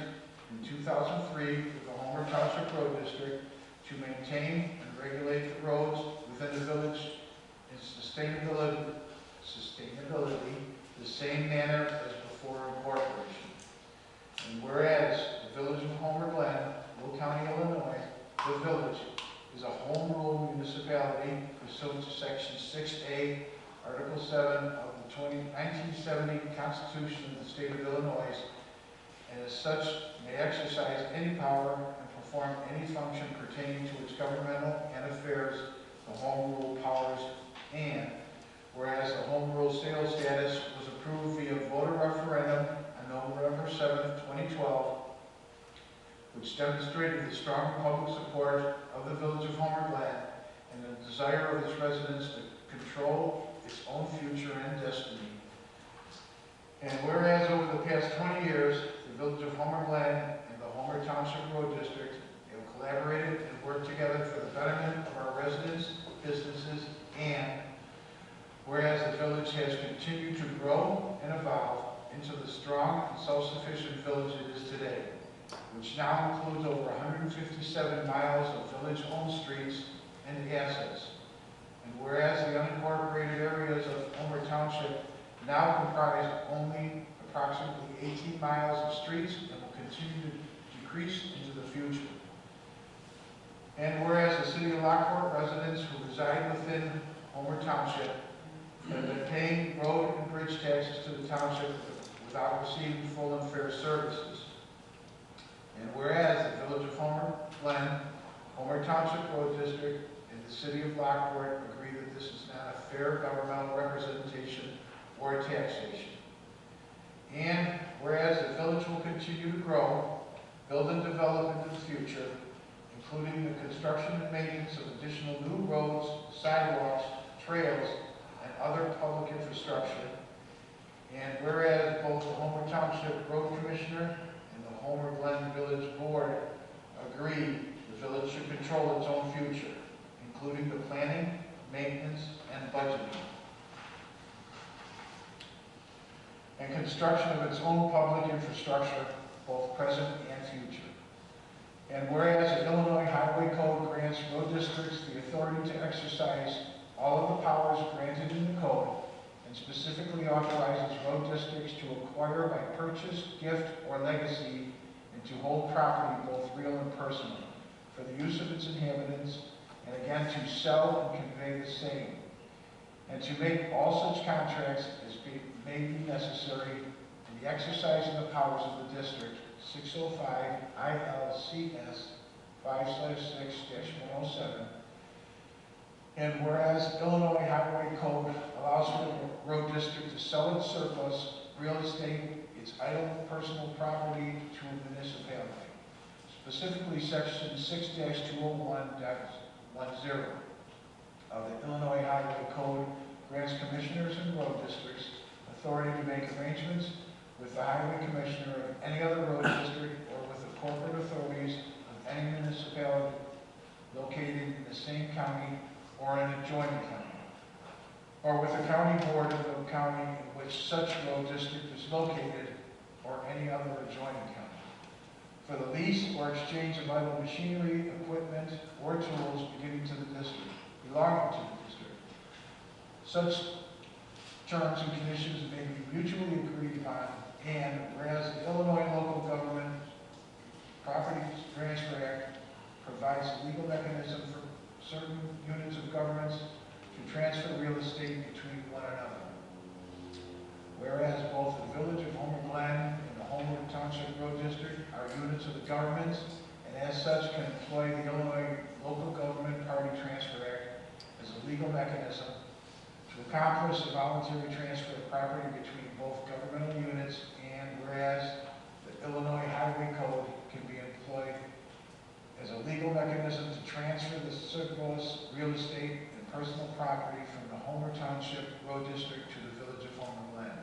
in 2003 with the Homer Township Road District to maintain and regulate the roads within the village in sustainability the same manner as before incorporation. And whereas the Village of Homer Glen, Will County, Illinois, the village is a home rule municipality pursuant to Section 6A, Article 7 of the 1970 Constitution of the State of Illinois, and as such may exercise any power and perform any function pertaining to its governmental and affairs, the home rule powers, and whereas the home rule sales status was approved via voter referendum on November 7, 2012, which demonstrated the strong public support of the Village of Homer Glen and the desire of its residents to control its own future and destiny. And whereas over the past 20 years, the Village of Homer Glen and the Homer Township Road District have collaborated and worked together for the betterment of our residents, businesses, and whereas the village has continued to grow and evolve into the strong and self-sufficient village it is today, which now includes over 157 miles of village-owned streets and assets. And whereas the unincorporated areas of Homer Township now comprise only approximately 18 miles of streets and will continue to decrease into the future. And whereas the City of Lockport residents who reside within Homer Township have been paying road and bridge taxes to the township without receiving full and fair services. And whereas the Village of Homer Glen, Homer Township Road District, and the City of Lockport agree that this is not a fair governmental representation or taxation. And whereas the village will continue to grow, build and develop into the future, including the construction and maintenance of additional new roads, sidewalks, trails, and other public infrastructure. And whereas both the Homer Township Road Commissioner and the Homer Glen Village Board agree the village should control its own future, including the planning, maintenance, and budgeting. and construction of its own public infrastructure, both present and future. And whereas the Illinois Highway Code grants road districts the authority to exercise all of the powers granted in the code, and specifically authorizes road districts to acquire by purchase, gift, or legacy, and to hold property both real and personal, for the use of its inhabitants, and again to sell and convey the same, and to make all such contracts as may be necessary in the exercise of the powers of the district, 605 ILCS 5/6-107. And whereas Illinois Highway Code allows for the road district to sell its surplus real estate, its idle personal property to a municipality. Specifically, Section 6-201.10 of the Illinois Highway Code grants commissioners and road districts authority to make arrangements with the highway commissioner of any other road district or with the corporate authorities of any municipality located in the same county or an adjoining county, or with the county board of the county in which such road district is located or any other adjoining county, for the lease or exchange of idle machinery, equipment, or tools belonging to the district. Such terms and conditions may be mutually agreed upon, and whereas the Illinois Local Government Property Transfer Act provides a legal mechanism for certain units of governments to transfer real estate between one another. Whereas both the Village of Homer Glen and the Homer Township Road District are units of the government, and as such can employ the Illinois Local Government Party Transfer Act as a legal mechanism to accomplish the voluntary transfer of property between both governmental units, and whereas the Illinois Highway Code can be employed as a legal mechanism to transfer the surplus real estate and personal property from the Homer Township Road District to the Village of Homer Glen.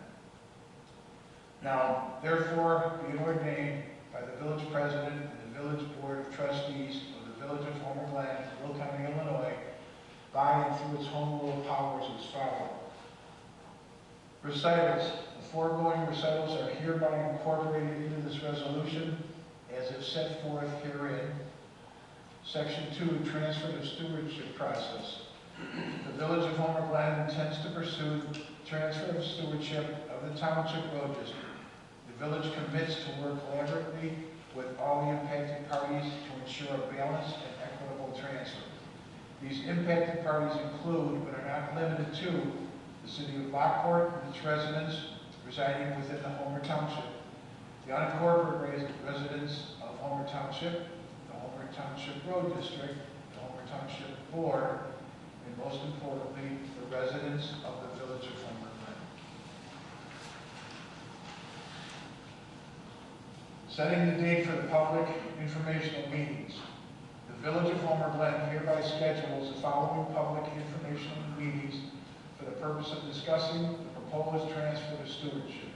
Now, therefore, be it ordained by the village president and the village board of trustees of the Village of Homer Glen, Will County, Illinois, by and through its home rule powers as follows. Recitals. The foregoing recitals are hereby incorporated into this resolution as if set forth herein. Section 2, transfer to stewardship process. The Village of Homer Glen intends to pursue transfer of stewardship of the Township Road District. The village commits to work collaboratively with all the impacted parties to ensure a balanced and equitable transfer. These impacted parties include, but are not limited to, the City of Lockport and its residents residing within the Homer Township, the unincorporated residents of Homer Township, the Homer Township Road District, the Homer Township Board, and most importantly, the residents of the Village of Homer Glen. Setting the date for the public informational meetings. The Village of Homer Glen hereby schedules the following public informational meetings for the purpose of discussing the proposed transfer to stewardship.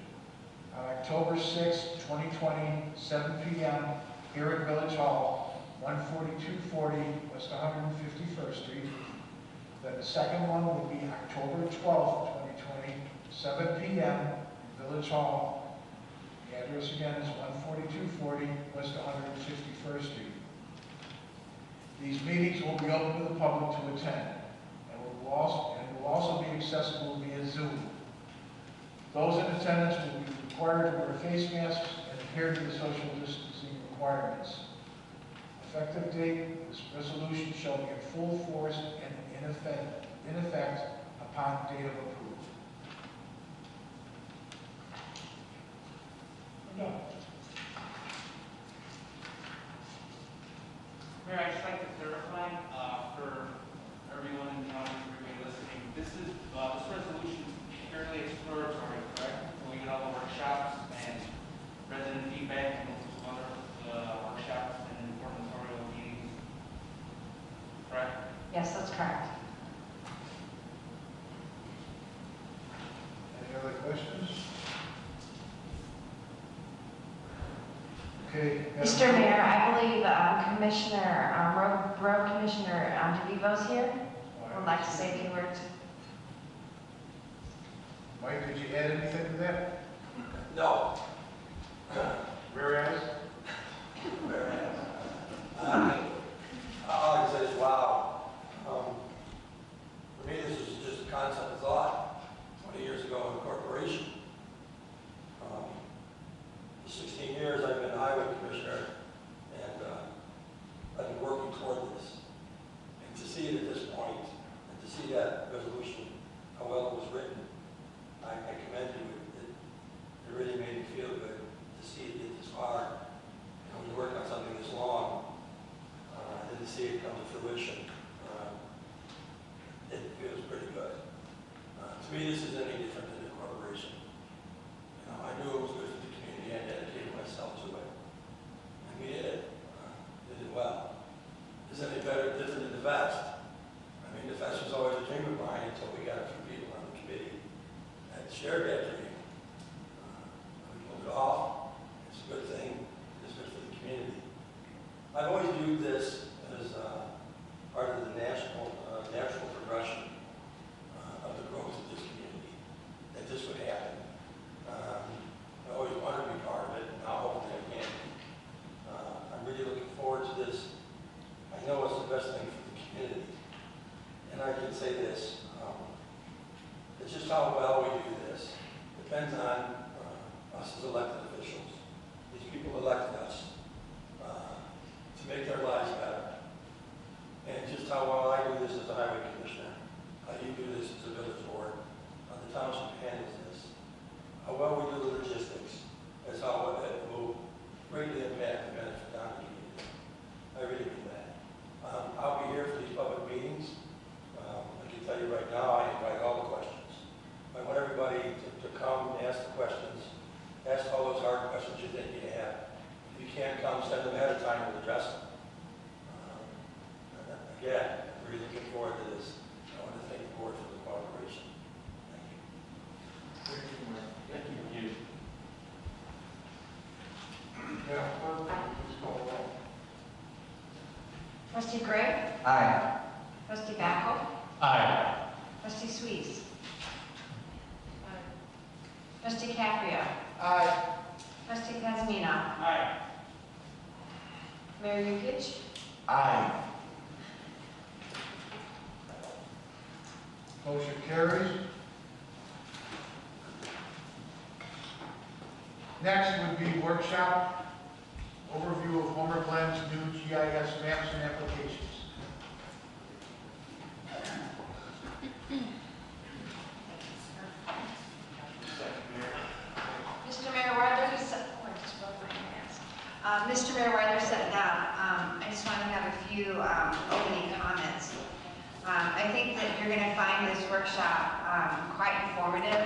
On October 6, 2020, 7 p.m. here at Village Hall, 14240 West 151st Street. Then the second one will be October 12, 2020, 7 p.m. in Village Hall. The address again is 14240 West 151st Street. These meetings will be open to the public to attend, and will also be accessible via Zoom. Those in attendance will be required to wear face masks and adhere to the social distancing requirements. Effective date, this resolution shall be in full force and in effect upon date of approval. Mayor, I'd just like to clarify for everyone in the audience, everybody listening, this resolution is fairly exploratory, correct? We get all the workshops and resident feedback and other workshops and informatorial meetings, correct? Yes, that's correct. Any other questions? Okay. Mr. Mayor, I believe Road Commissioner DeVivo's here. Would like to say a few words. Mike, did you add anything to that? No. Whereas, All I can say is, wow. For me, this is just a concept of thought. 20 years ago in a corporation. For 16 years, I've been highway commissioner, and I've been working toward this. And to see it at this point, and to see that resolution, how well it was written, I commend you. It really made me feel good to see it get this far. When you work on something this long, and to see it come to fruition, it feels pretty good. To me, this isn't any different than a corporation. I knew it was good for the community and dedicated myself to it. And we did it. Did it well. Is it any better, different than the vest? I mean, the vest was always a dream of mine until we got a few people on the committee that shared that dream. We pulled it off. It's a good thing. It's good for the community. I've always viewed this as part of the natural progression of the growth of this community, that this would happen. I always wanted to be part of it, and now hopefully I can. I'm really looking forward to this. I know it's the best thing for the community. And I can say this, it's just how well we do this depends on us as elected officials. These people elected us to make their lives better. And just how well I do this as a highway commissioner, how you do this as a village board, how the township handles this, how well we do the logistics, is how it will greatly impact and benefit down the community. I really mean that. I'll be here for these public meetings. I can tell you right now, I invite all the questions. I want everybody to come and ask the questions, ask all those hard questions you think you have. If you can't come, send them ahead of time and address them. Again, I'm really looking forward to this. I want to thank the board for the cooperation. Thank you. Thank you. Madam Clerk, please call the roll. Trustee Gray? Aye. Trustee Backel? Aye. Trustee Sweets? Trustee Caprio? Aye. Trustee Kazmino? Aye. Mayor Yukich? Aye. Motion carries. Next would be workshop, overview of Homer Glen's new GIS maps and applications. Mr. Mayor, while they're Mr. Mayor, while they're sitting down, I just want to have a few opening comments. I think that you're going to find this workshop quite informative.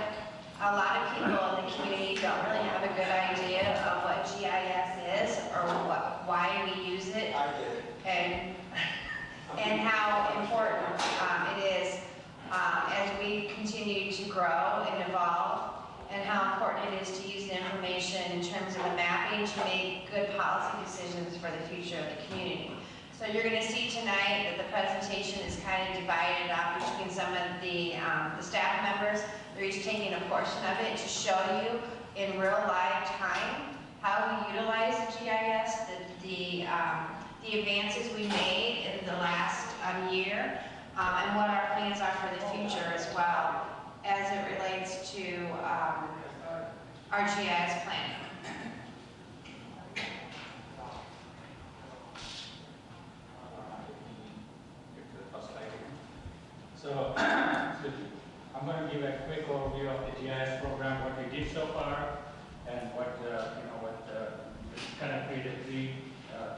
A lot of people in the community don't really have a good idea of what GIS is or why we use it, and how important it is as we continue to grow and evolve, and how important it is to use the information in terms of the mapping to make good policy decisions for the future of the community. So you're going to see tonight that the presentation is kind of divided up between some of the staff members. They're each taking a portion of it to show you in real live time how we utilize the GIS, the advances we made in the last year, and what our plans are for the future as well as it relates to our GIS planning. So I'm going to give a quick overview of the GIS program, what we did so far, and what kind of created three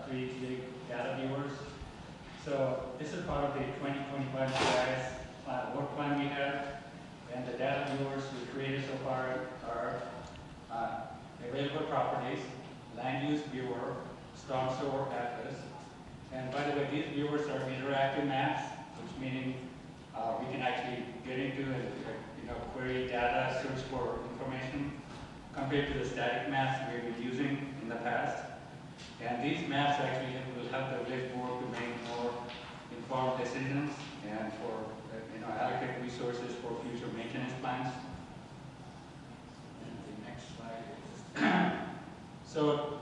big data viewers. So this is part of the 2025 GIS work plan we have, and the data viewers we created so far are available properties, land use viewer, storm sewer atlas, and by the way, these viewers are interactive maps, which meaning we can actually get into and query data, search for information compared to the static maps we've been using in the past. And these maps actually will help the village board to make more informed decisions and for allocate resources for future maintenance plans. And the next slide. So,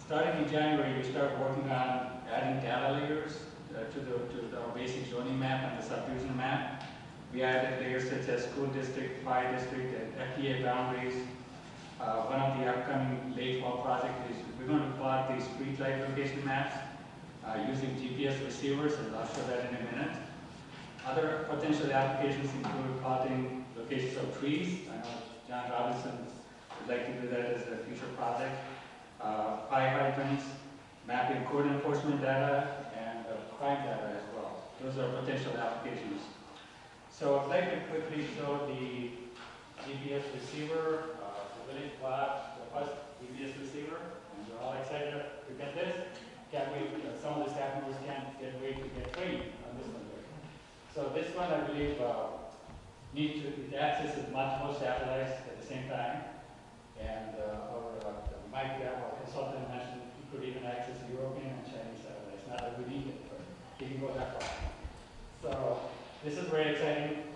starting in January, we start working on adding data layers to our basic zoning map and the subdivision map. We added layers such as school district, fire district, and FTA boundaries. One of the upcoming late fall project is we're going to plot these street light location maps using GPS receivers, and I'll show that in a minute. Other potential applications include plotting locations of trees. I know John Robinson would like to do that as a future project. Fire hydrants, mapping code enforcement data, and crime data as well. Those are potential applications. So I'd like to quickly show the GPS receiver, the village plot, the first GPS receiver, and we're all excited to get this. Can't wait, some of the staff members can't wait to get trained on this one. So this one, I believe, it accesses multiple satellites at the same time. And Mike, our consultant, mentioned he could even access European and Chinese satellites. Not that we need it, but he can go that far. So this is very exciting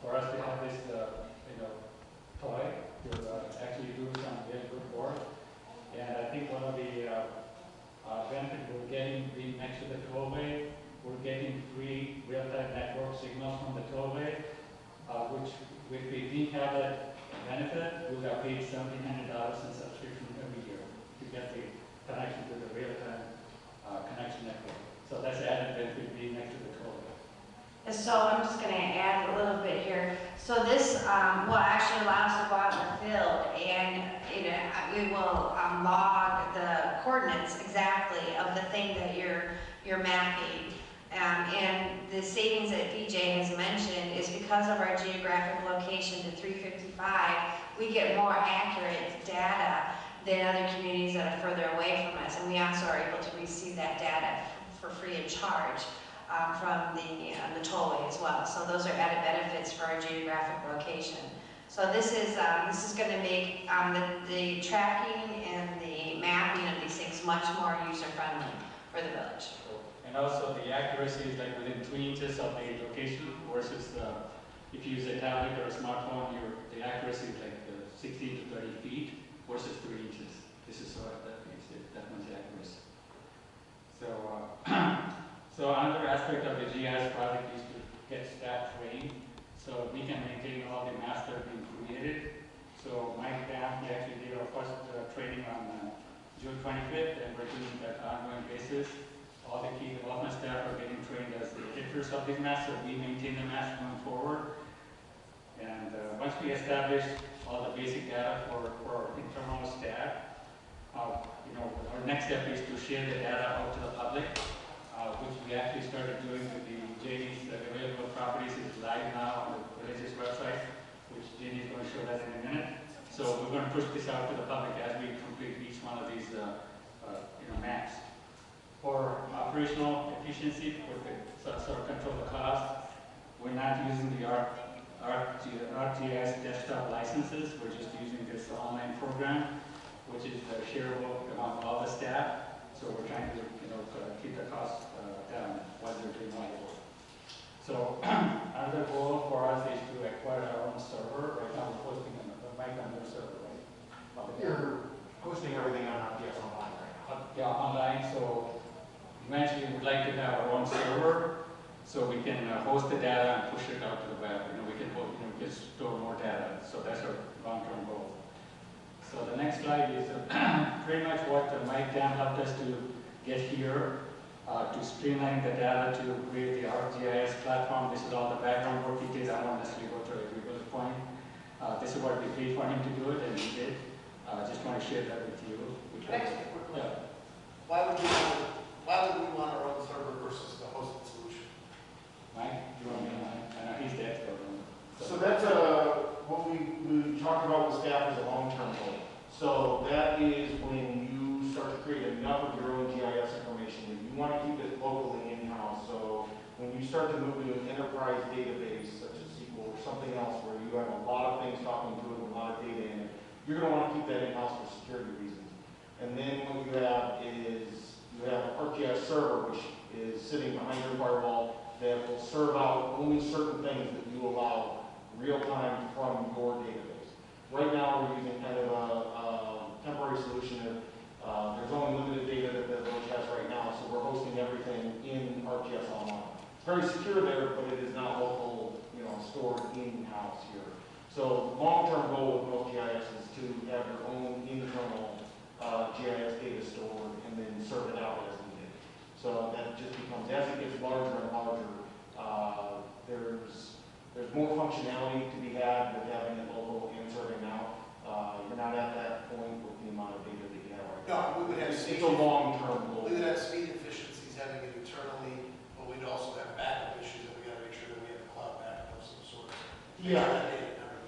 for us to have this, toy to actually do some very good work. And I think one of the benefits we're getting being next to the tollway, we're getting free real-time network signals from the tollway, which if we didn't have that benefit, we would have paid $1,700 in subscription every year to get the connection to the real-time connection network. So that's the added benefit being next to the tollway. So I'm just going to add a little bit here. So this will actually allow us to go out in the field, and we will log the coordinates exactly of the thing that you're mapping. And the savings that DJ has mentioned is because of our geographic location to 355, we get more accurate data than other communities that are further away from us. And we also are able to receive that data for free of charge from the tollway as well. So those are added benefits for our geographic location. So this is going to make the tracking and the mapping of these things much more user-friendly for the village. And also the accuracy is like within 3 inches of the location versus if you use a tablet or a smartphone, the accuracy is like 16 to 30 feet versus 3 inches. This is what that makes it that much accuracy. So another aspect of the GIS project is to get staff trained so we can maintain all the maps that are being created. So Mike Dam, he actually did our first training on June 25th, and we're doing that on an ongoing basis. All the key development staff are getting trained as the editors of these maps, so we maintain the maps going forward. And once we establish all the basic data for our internal staff, our next step is to share the data out to the public, which we actually started doing with the JD's available properties. Is live now on the village's website, which JD is going to show that in a minute. So we're going to push this out to the public as we complete each one of these maps. For operational efficiency, sort of control the cost, we're not using the ArcGIS desktop licenses. We're just using this online program, which is shareable among all the staff. So we're trying to keep the costs down while they're doing all the work. So another goal for us is to acquire our own server. Right now we're hosting on their server, right? You're hosting everything on RPS Online, right? Yeah, online. So eventually we'd like to have our own server so we can host the data and push it out to the web. We can just store more data. So that's our long-term goal. So the next slide is pretty much what Mike Dam helped us to get here, to streamline the data to create the ArcGIS platform. This is all the background work he did. I won't necessarily go through every bullet point. This is what we paid for him to do it, and he did. Just want to share that with you. Yeah. Why would we want our own server versus the hosted solution? Mike, you want me to? I know he's the expert on it. So that's what we talked about with staff as a long-term goal. So that is when you start to create enough of your own GIS information that you want to keep it locally in-house. So when you start to move to an enterprise database such as SQL or something else where you have a lot of things talking to it, a lot of data in it, you're going to want to keep that in-house for security reasons. And then what you have is you have an ArcGIS server which is sitting behind your firewall that will serve out only certain things that you allow real time from your database. Right now we're using kind of temporary solution. There's only limited data that the village has right now, so we're hosting everything in RGS Online. It's very secure there, but it is not local, stored in-house here. So long-term goal with most GIS is to have your own internal GIS data stored and then serve it out as needed. So that just becomes, as it gets larger and larger, there's more functionality to be had with having it local and serving out. You're not at that point with the amount of data that you have right now. No, we would have It's a long-term goal. We would have speed efficiencies having it internally, but we'd also have backup issues that we gotta make sure that we have a cloud backup of some sort. Yeah,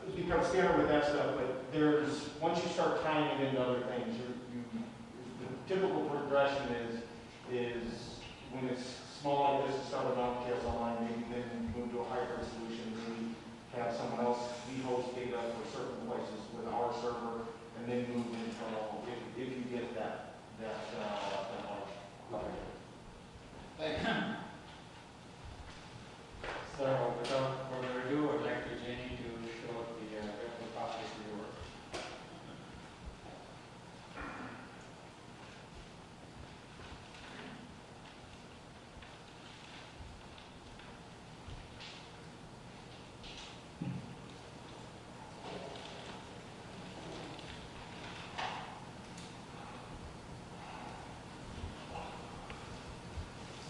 it becomes standard with that stuff, but once you start tying it into other things, the typical progression is when it's small like this, to start with RGS Online, maybe then move to a hybrid solution, maybe have someone else host data for certain places with our server, and then move internal if you get that large. Thank you. So without further ado, I'd like to Jenny to show the airport process of your work.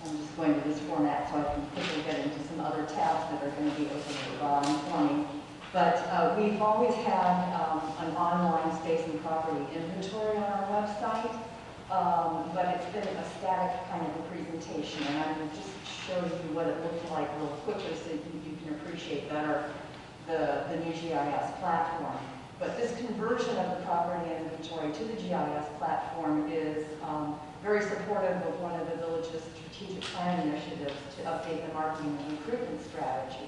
I'm just going to this format so I can quickly get into some other tabs that are going to be open at the bottom for me. But we've always had an online space and property inventory on our website, but it's been a static kind of a presentation, and I'm going to just show you what it looked like real quickly so you can appreciate better the new GIS platform. But this conversion of the property inventory to the GIS platform is very supportive of one of the village's strategic plan initiatives to update the marketing and recruitment strategy.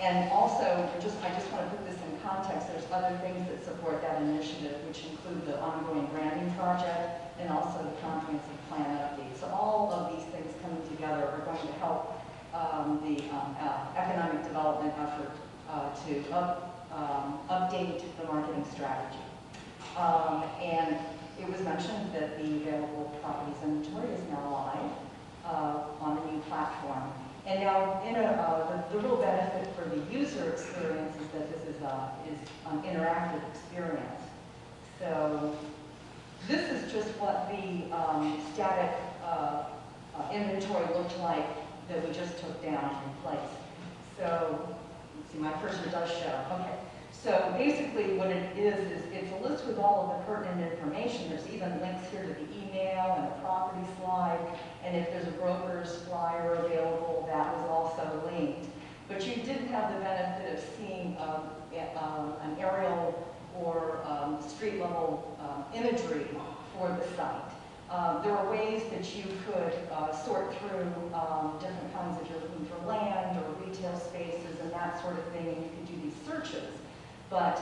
And also, I just want to put this in context, there's other things that support that initiative, which include the ongoing branding project and also the comprehensive plan update. So all of these things coming together are going to help the economic development effort to update the marketing strategy. And it was mentioned that the available properties inventory is now live on the new platform. And now, the real benefit for the user experience is that this is an interactive experience. So this is just what the static inventory looked like that we just took down in place. So, let's see, my cursor does show. Okay. So basically what it is it's a list with all of the pertinent information. There's even links here to the email and the property slide. And if there's a broker's flyer available, that was also linked. But you didn't have the benefit of seeing an aerial or street level imagery for the site. There are ways that you could sort through different kinds of, you're looking for land or retail spaces and that sort of thing, and you could do these searches. But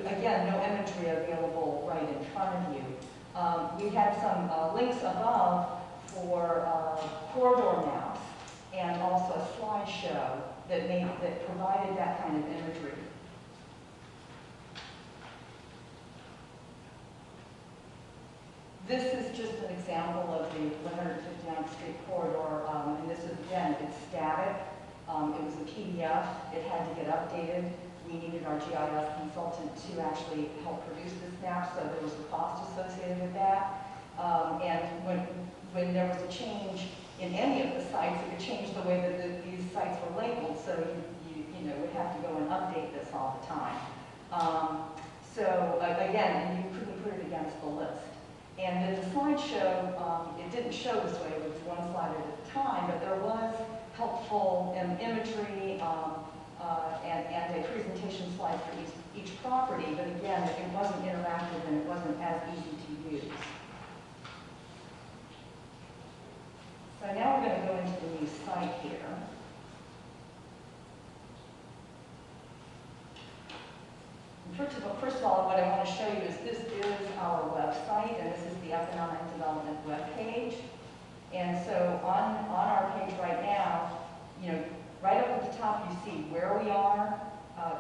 again, no imagery available right in front of you. We had some links above for corridor maps and also a slideshow that provided that kind of imagery. This is just an example of the 159th Street corridor, and this is, again, it's static. It was a PDF. It had to get updated. We needed our GIS consultant to actually help produce this map, so there was a cost associated with that. And when there was a change in any of the sites, it would change the way that these sites were labeled, so you would have to go and update this all the time. So again, you couldn't put it against the list. And then the slideshow, it didn't show this way, it was one slide at a time, but there was helpful imagery and a presentation slide for each property, but again, it wasn't interactive and it wasn't as easy to use. So now we're going to go into the new site here. First of all, what I want to show you is this is our website, and this is the Economic Development webpage. And so on our page right now, right up at the top, you see where we are,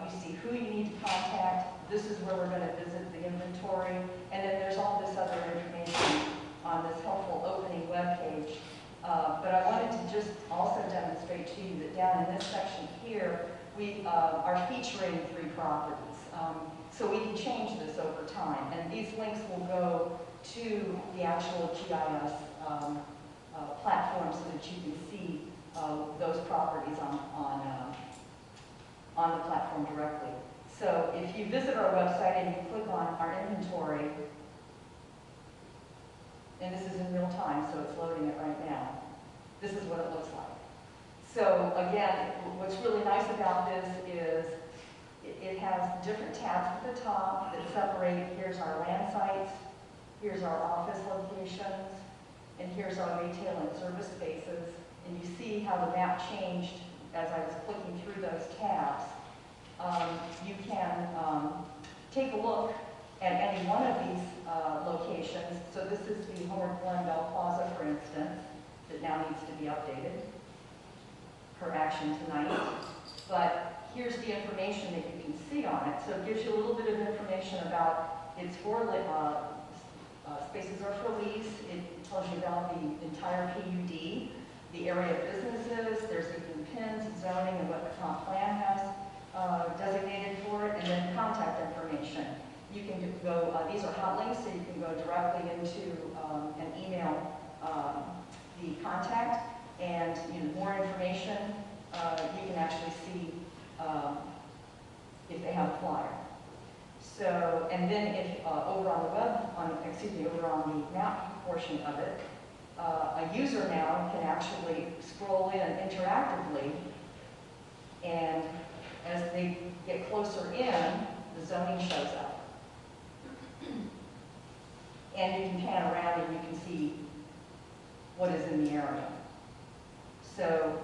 you see who you need to contact, This is where we're going to visit the inventory. And then there's all this other information on this helpful opening webpage. But I wanted to just also demonstrate to you that down in this section here, we are featuring 3 properties. So we can change this over time. And these links will go to the actual GIS platform so that you can see those properties on the platform directly. So if you visit our website and you click on our inventory, and this is in real time, so it's loading it right now, this is what it looks like. So again, what's really nice about this is it has different tabs at the top that separate, here's our land sites, here's our office locations, and here's our retail and service spaces. And you see how the map changed as I was clicking through those tabs. You can take a look at any one of these locations. So this is the Homer Glen Bell Plaza, for instance, that now needs to be updated per action tonight. But here's the information that you can see on it. So it gives you a little bit of information about its spaces are for lease. It tells you about the entire PUD, the area of businesses. There's even pins, zoning, and what the comp plan has designated for it, and then contact information. You can go, these are hot links, so you can go directly into an email the contact, and more information. You can actually see if they have a flyer. So, and then if over on the over on the map portion of it, a user now can actually scroll in interactively, and as they get closer in, the zoning shows up. And you can pan around and you can see what is in the area. So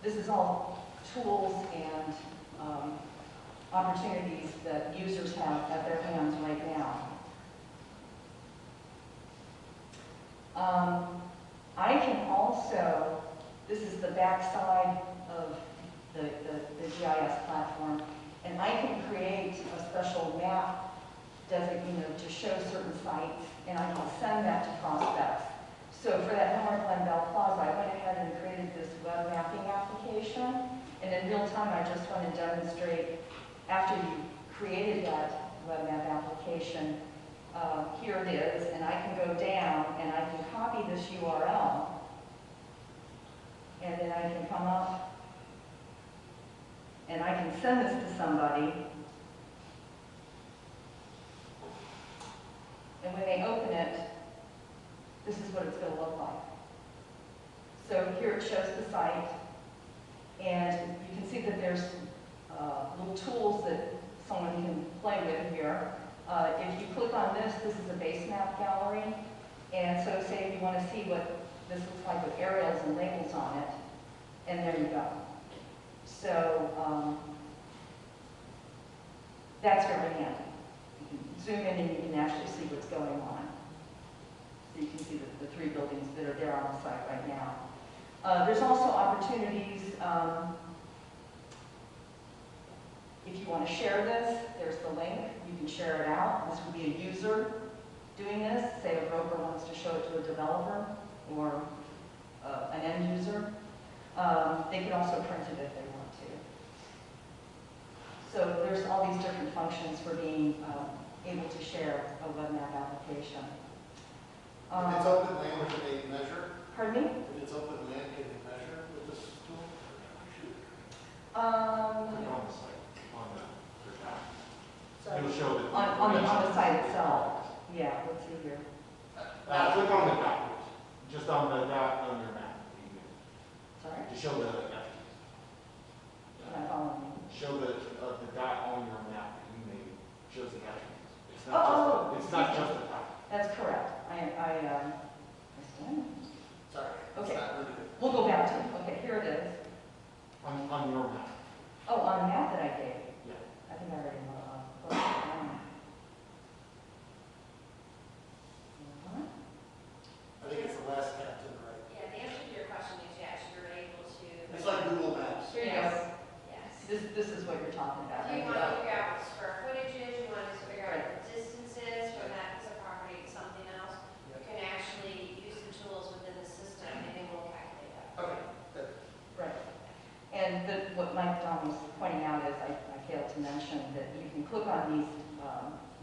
this is all tools and opportunities that users have at their hands right now. I can also, this is the back side of the GIS platform, and I can create a special map to show certain sites, and I can send that to prospects. So for that Homer Glen Bell Plaza, I went ahead and created this web mapping application, and in real time I just want to demonstrate, after you created that web map application, here it is, and I can go down and I can copy this URL, and then I can come up and I can send this to somebody, and when they open it, this is what it's going to look like. So here it shows the site, and you can see that there's little tools that someone can play with here. If you click on this, this is a base map gallery, and so say if you want to see what this looks like with aerials and labels on it, and there you go. So that's very handy. You can zoom in and you can actually see what's going on. So you can see the 3 buildings that are there on the site right now. There's also opportunities, if you want to share this, there's the link. You can share it out. This would be a user doing this. Say a broker wants to show it to a developer or an end user. They can also print it if they want to. So there's all these different functions for being able to share a web map application. If it's open land, can they measure? Pardon me? If it's open land, can they measure with this tool? It'll show the. On the site itself. Yeah, let's see here. Click on the dot, just on the dot on your map. Sorry? To show the, Can I follow me? show the dot on your map that you made, shows the attributes. It's Oh, not just, it's not just the top. That's correct. I stand. Sorry. Okay. It's not really good. We'll go back to it. Okay, here it is. On your map. Oh, on the map that I gave. Yeah. I think I already closed it down. I think it's the last tab to the right. Yeah, the answer to your question is yes, you're able to. It's like Google Maps. Here you go. Yes. This is what you're talking about. Do you want to figure out what square footage was pointing out is I failed to mention that you can click on these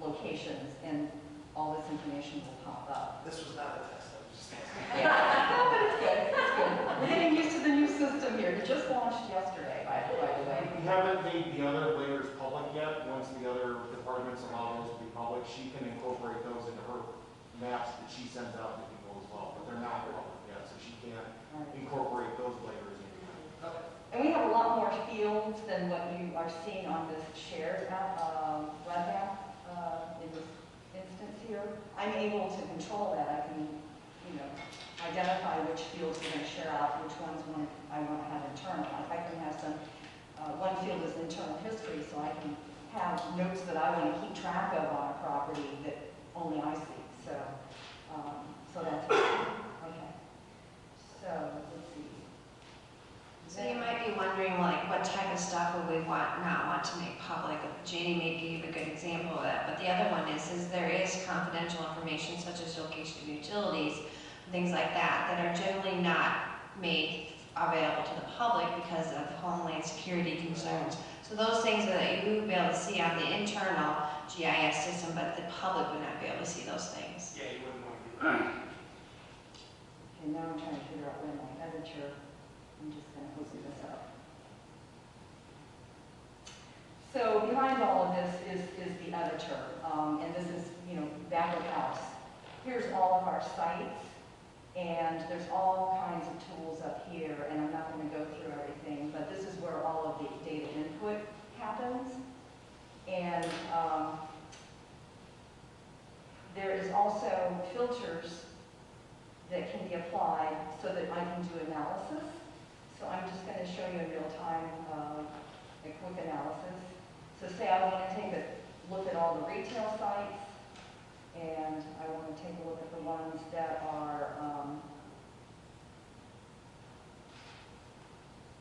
locations and all this information will pop up. This was not a test, I was just asking. Yeah, no, but it's good, it's good. We're getting used to the new system here. It just launched yesterday, by the way. We haven't made the other layers public yet. Once the other departments allow those to be public, she can incorporate those into her maps that she sends out to people as well, but they're not public yet, so she can't incorporate those layers in. And we have a lot more fields than what you are seeing on this shared app, web app, in this instance here. I'm able to control that. I can, identify which fields we're going to share out, which ones I want to have internal. I can have some, one field is internal history, so I can have notes that I want to keep track of on a property that only I see. So, so that's okay. So let's see. So you might be wondering, like, what type of stuff would we not want to make public? Janie may give a good example of that, but the other one is there is confidential information such as location of utilities, things like that, that are generally not made available to the public because of homeland security concerns. So those things that you would be able to see on the internal GIS system, but the public would not be able to see those things. Yeah, you wouldn't want to do that. Okay, now I'm trying to figure out where my editor, I'm just going to open this up. So behind all of this is the editor, and this is, back of house. Here's all of our sites, and there's all kinds of tools up here, and I'm not going to go through everything, but this is where all of the data input happens. And there is also filters that can be applied so that I can do analysis. So I'm just going to show you in real time a quick analysis. So say I want to take a look at all the retail sites, and I want to take a look at the ones that are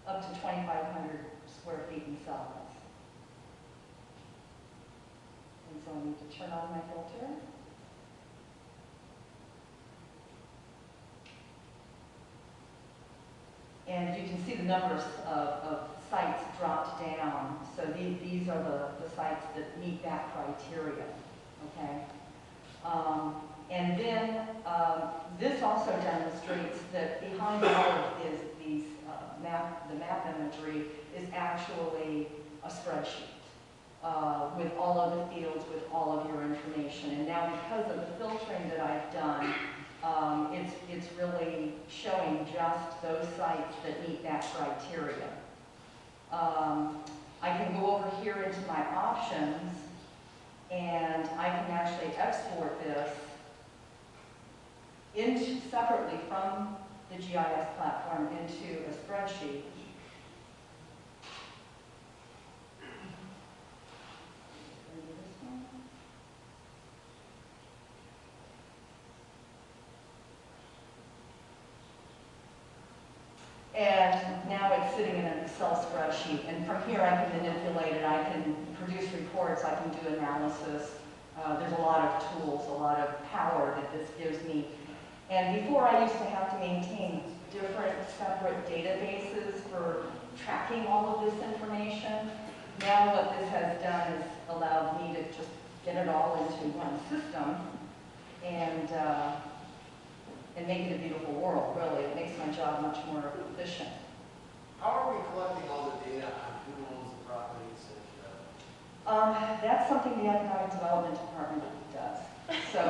up to 2,500 square feet in settlements. And so I need to turn on my filter. And you can see the numbers of sites dropped down. So these are the sites that meet that criteria, okay? And then this also demonstrates that behind all of these the map imagery is actually a spreadsheet with all of the fields, with all of your information. And now because of the filtering that I've done, it's really showing just those sites that meet that criteria. I can go over here into my options, and I can actually export this separately from the GIS platform into a spreadsheet. And now it's sitting in an Excel spreadsheet. And from here I can manipulate it, I can produce reports, I can do analysis. There's a lot of tools, a lot of power that this gives me. And before I used to have to maintain different separate databases for tracking all of this information. Now what this has done is allowed me to just get it all into one system and make it a beautiful world, really. It makes my job much more efficient. How are we collecting all the data on who owns the properties? That's something the Economic Development Department does. So,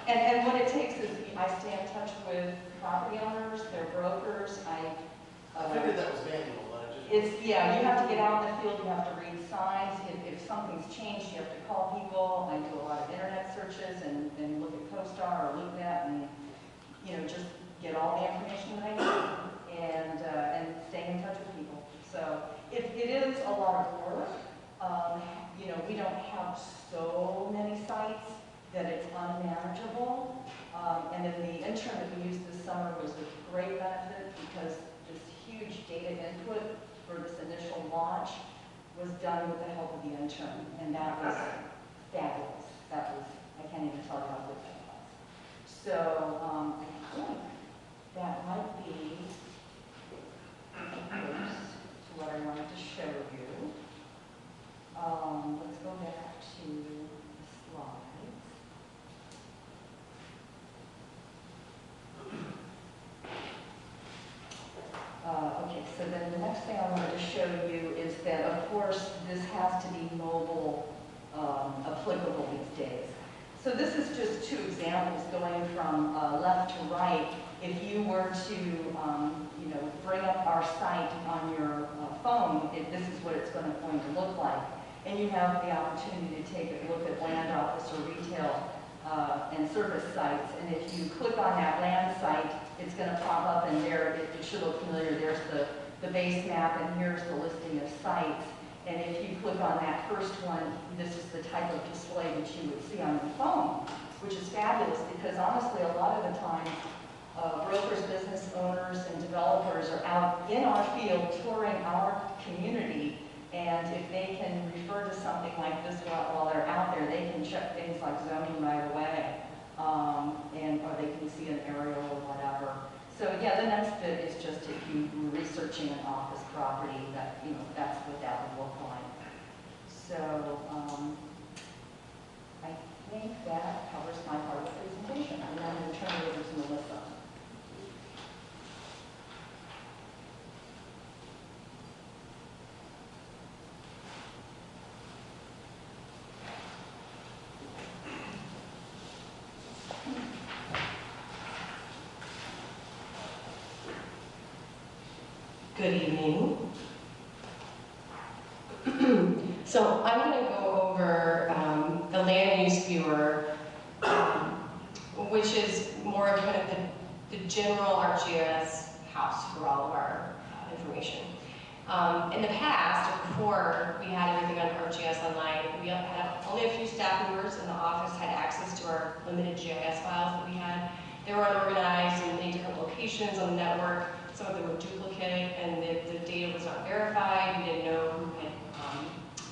and what it takes is I stay in touch with property owners, their brokers. I figured that was manual, but I just... Yeah, you have to get out in the field, you have to read signs. If something's changed, you have to call people. I do a lot of internet searches and look at CoStar or LoopNet and, just get all the information that I need and stay in touch with people. So it is a lot of work. We don't have so many sites that it's unmanageable. And then the intern that we used this summer was a great benefit because this huge data input for this initial launch was done with the help of the intern. And that was fabulous. I can't even tell you how good that was. So I think that might be the first. so then the next thing I wanted to show you is that, of course, this has to be mobile applicable these days. So this is just two examples going from left to right. If you were to, bring up our site on your phone, this is what it's going to look like. And you have the opportunity to take a look at land office or retail and service sites. And if you click on that land site, it's going to pop up, and there it should look familiar. There's the base map, and here's the listing of sites. And if you click on that first one, this is the type of display that you would see on your phone, which is fabulous because honestly, a lot of the time, brokers, business owners, and developers are out in our field touring our community, and if they can refer to something like this while they're out there, they can check things like zoning right away, or they can see an aerial or whatever. So yeah, the next bit is just if you were researching an office property, that's what that would look like. So I think that covers my part of the presentation. And then I'm going to turn it over to Melissa. Good evening. So I'm going to go over the land use viewer, which is more of kind of the general ArcGIS house for all of our information. In the past, or before we had everything on ArcGIS Online, we had only a few staff members in the office had access to our limited GIS files that we had. They were unorganized in many different locations on the network. Some of them were duplicate, and the data was not verified. We didn't know who had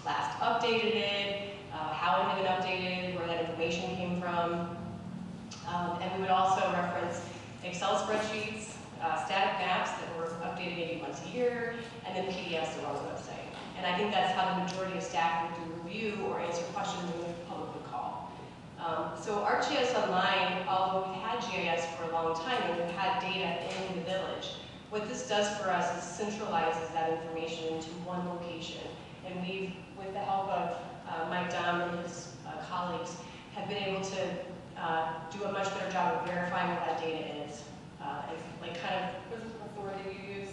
last updated it, how it had been updated, where that information came from. And we would also reference Excel spreadsheets, static maps that were updated maybe once a year, and then PDFs that were on the website. And I think that's how the majority of staff would do review or answer questions when the public would call. So ArcGIS Online, although we've had GIS for a long time and we've had data in the village, what this does for us is centralizes that information into one location. And we've, with the help of Mike Dom and his colleagues, have been able to do a much better job of verifying what that data is. It's like kind of, what's the word that you use?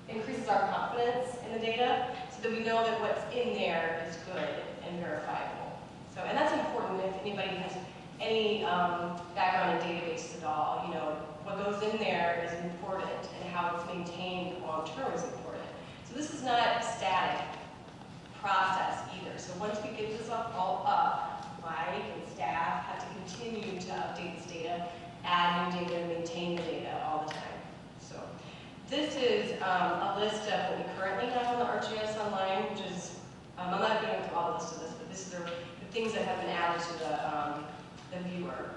Increases our confidence in the data so that we know that what's in there is good and verifiable. So, and that's important if anybody has any background in databases at all. What goes in there is important, and how it's maintained long term is important. So this is not a static process either. So once we get this all up, Mike and staff have to continue to update this data, add new data, and maintain the data all the time. So this is a list of what we currently have on the ArcGIS Online, which is, I'm not going to go through all the list of this, but these are the things that have been added to the viewer.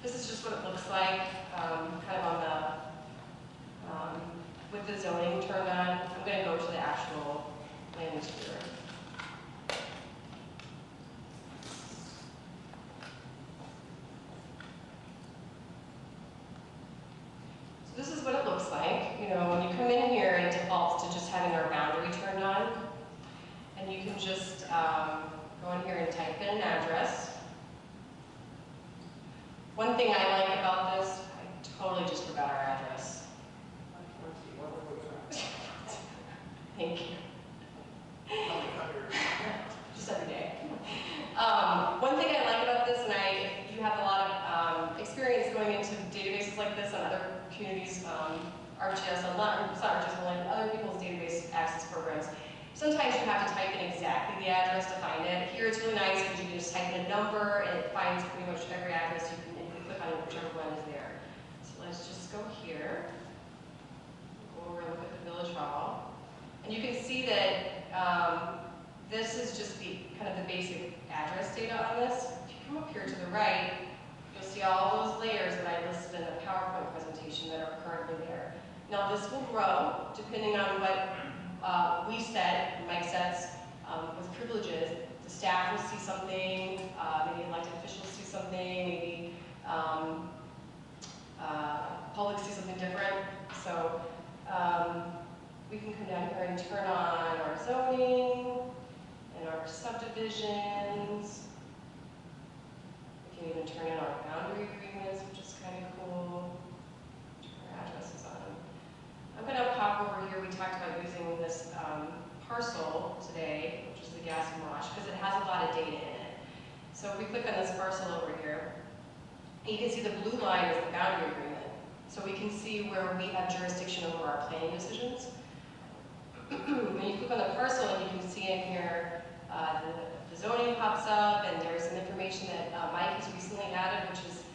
This is just what it looks like, kind of on the, with the zoning turned on. I'm going to go to the actual land use viewer. So this is what it looks like. When you come in here, it defaults to just having our boundary turned on. And you can just go in here and type in an address. One thing I like about this, I totally just forgot our address. Thank you. Just every day. One thing I like about this, and you have a lot of experience going into databases like this and other communities, ArcGIS Online, it's not ArcGIS Online, other people's database access programs. Sometimes you have to type in exactly the address to find it. Here it's really nice because you can just type in a number and it finds pretty much every address you can click on whichever one is there. So let's just go here, go over and look at the village hall. And you can see that this is just the kind of the basic address data on this. If you come up here to the right, you'll see all those layers that I listed in the PowerPoint presentation that are currently there. Now this will grow depending on what we set, Mike sets, with privileges. The staff will see something, maybe elected officials see something, maybe Public sees something different, so we can come down here and turn on our zoning and our subdivisions. We can even turn in our boundary agreements, which is kind of cool. Turn our addresses on. I'm going to pop over here. We talked about using this parcel today, which is the gas and wash, because it has a lot of data in it. So if we click on this parcel over here, you can see the blue line is the boundary agreement. So we can see where we have jurisdiction over our planning decisions. When you click on the parcel, and you can see in here, the zoning pops up, and there's some information that Mike has recently added, which is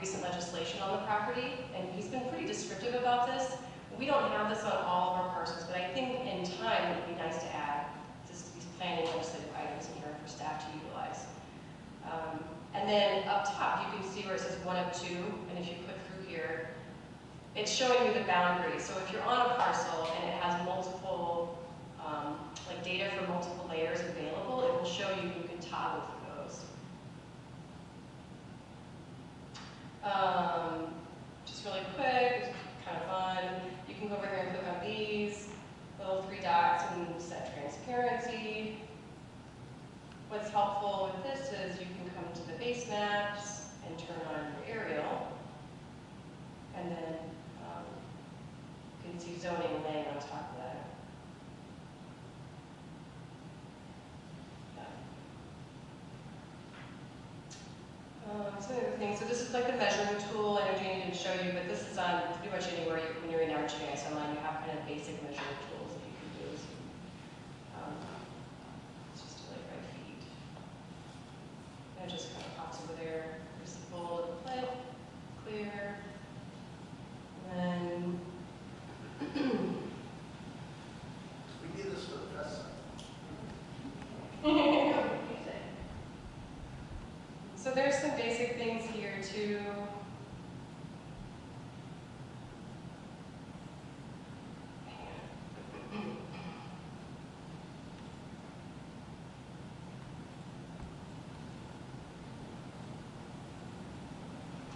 recent legislation on the property, and he's been pretty descriptive about this. We don't have this on all of our parcels, but I think in time it would be nice to add these planning legislative items in here for staff to utilize. And then up top, you can see where it says 1 of 2, and if you click through here, it's showing you the boundary. So if you're on a parcel and it has multiple, like data for multiple layers available, it will show you can toggle through those. Just really quick, it's kind of fun. You can go over here and click on these little 3 dots and set transparency. What's helpful with this is you can come to the base maps and turn on your aerial, and then you can see zoning laying on top of that. Some other things. So this is like the measuring tool. I know Janie didn't show you, but this is on pretty much anywhere when you're in ArcGIS online. You have kind of basic measuring tools that you can use. It's just like by feet. And it just kind of pops over there. There's the bold, clear, and then We need this for the press side. so there's some basic things here too.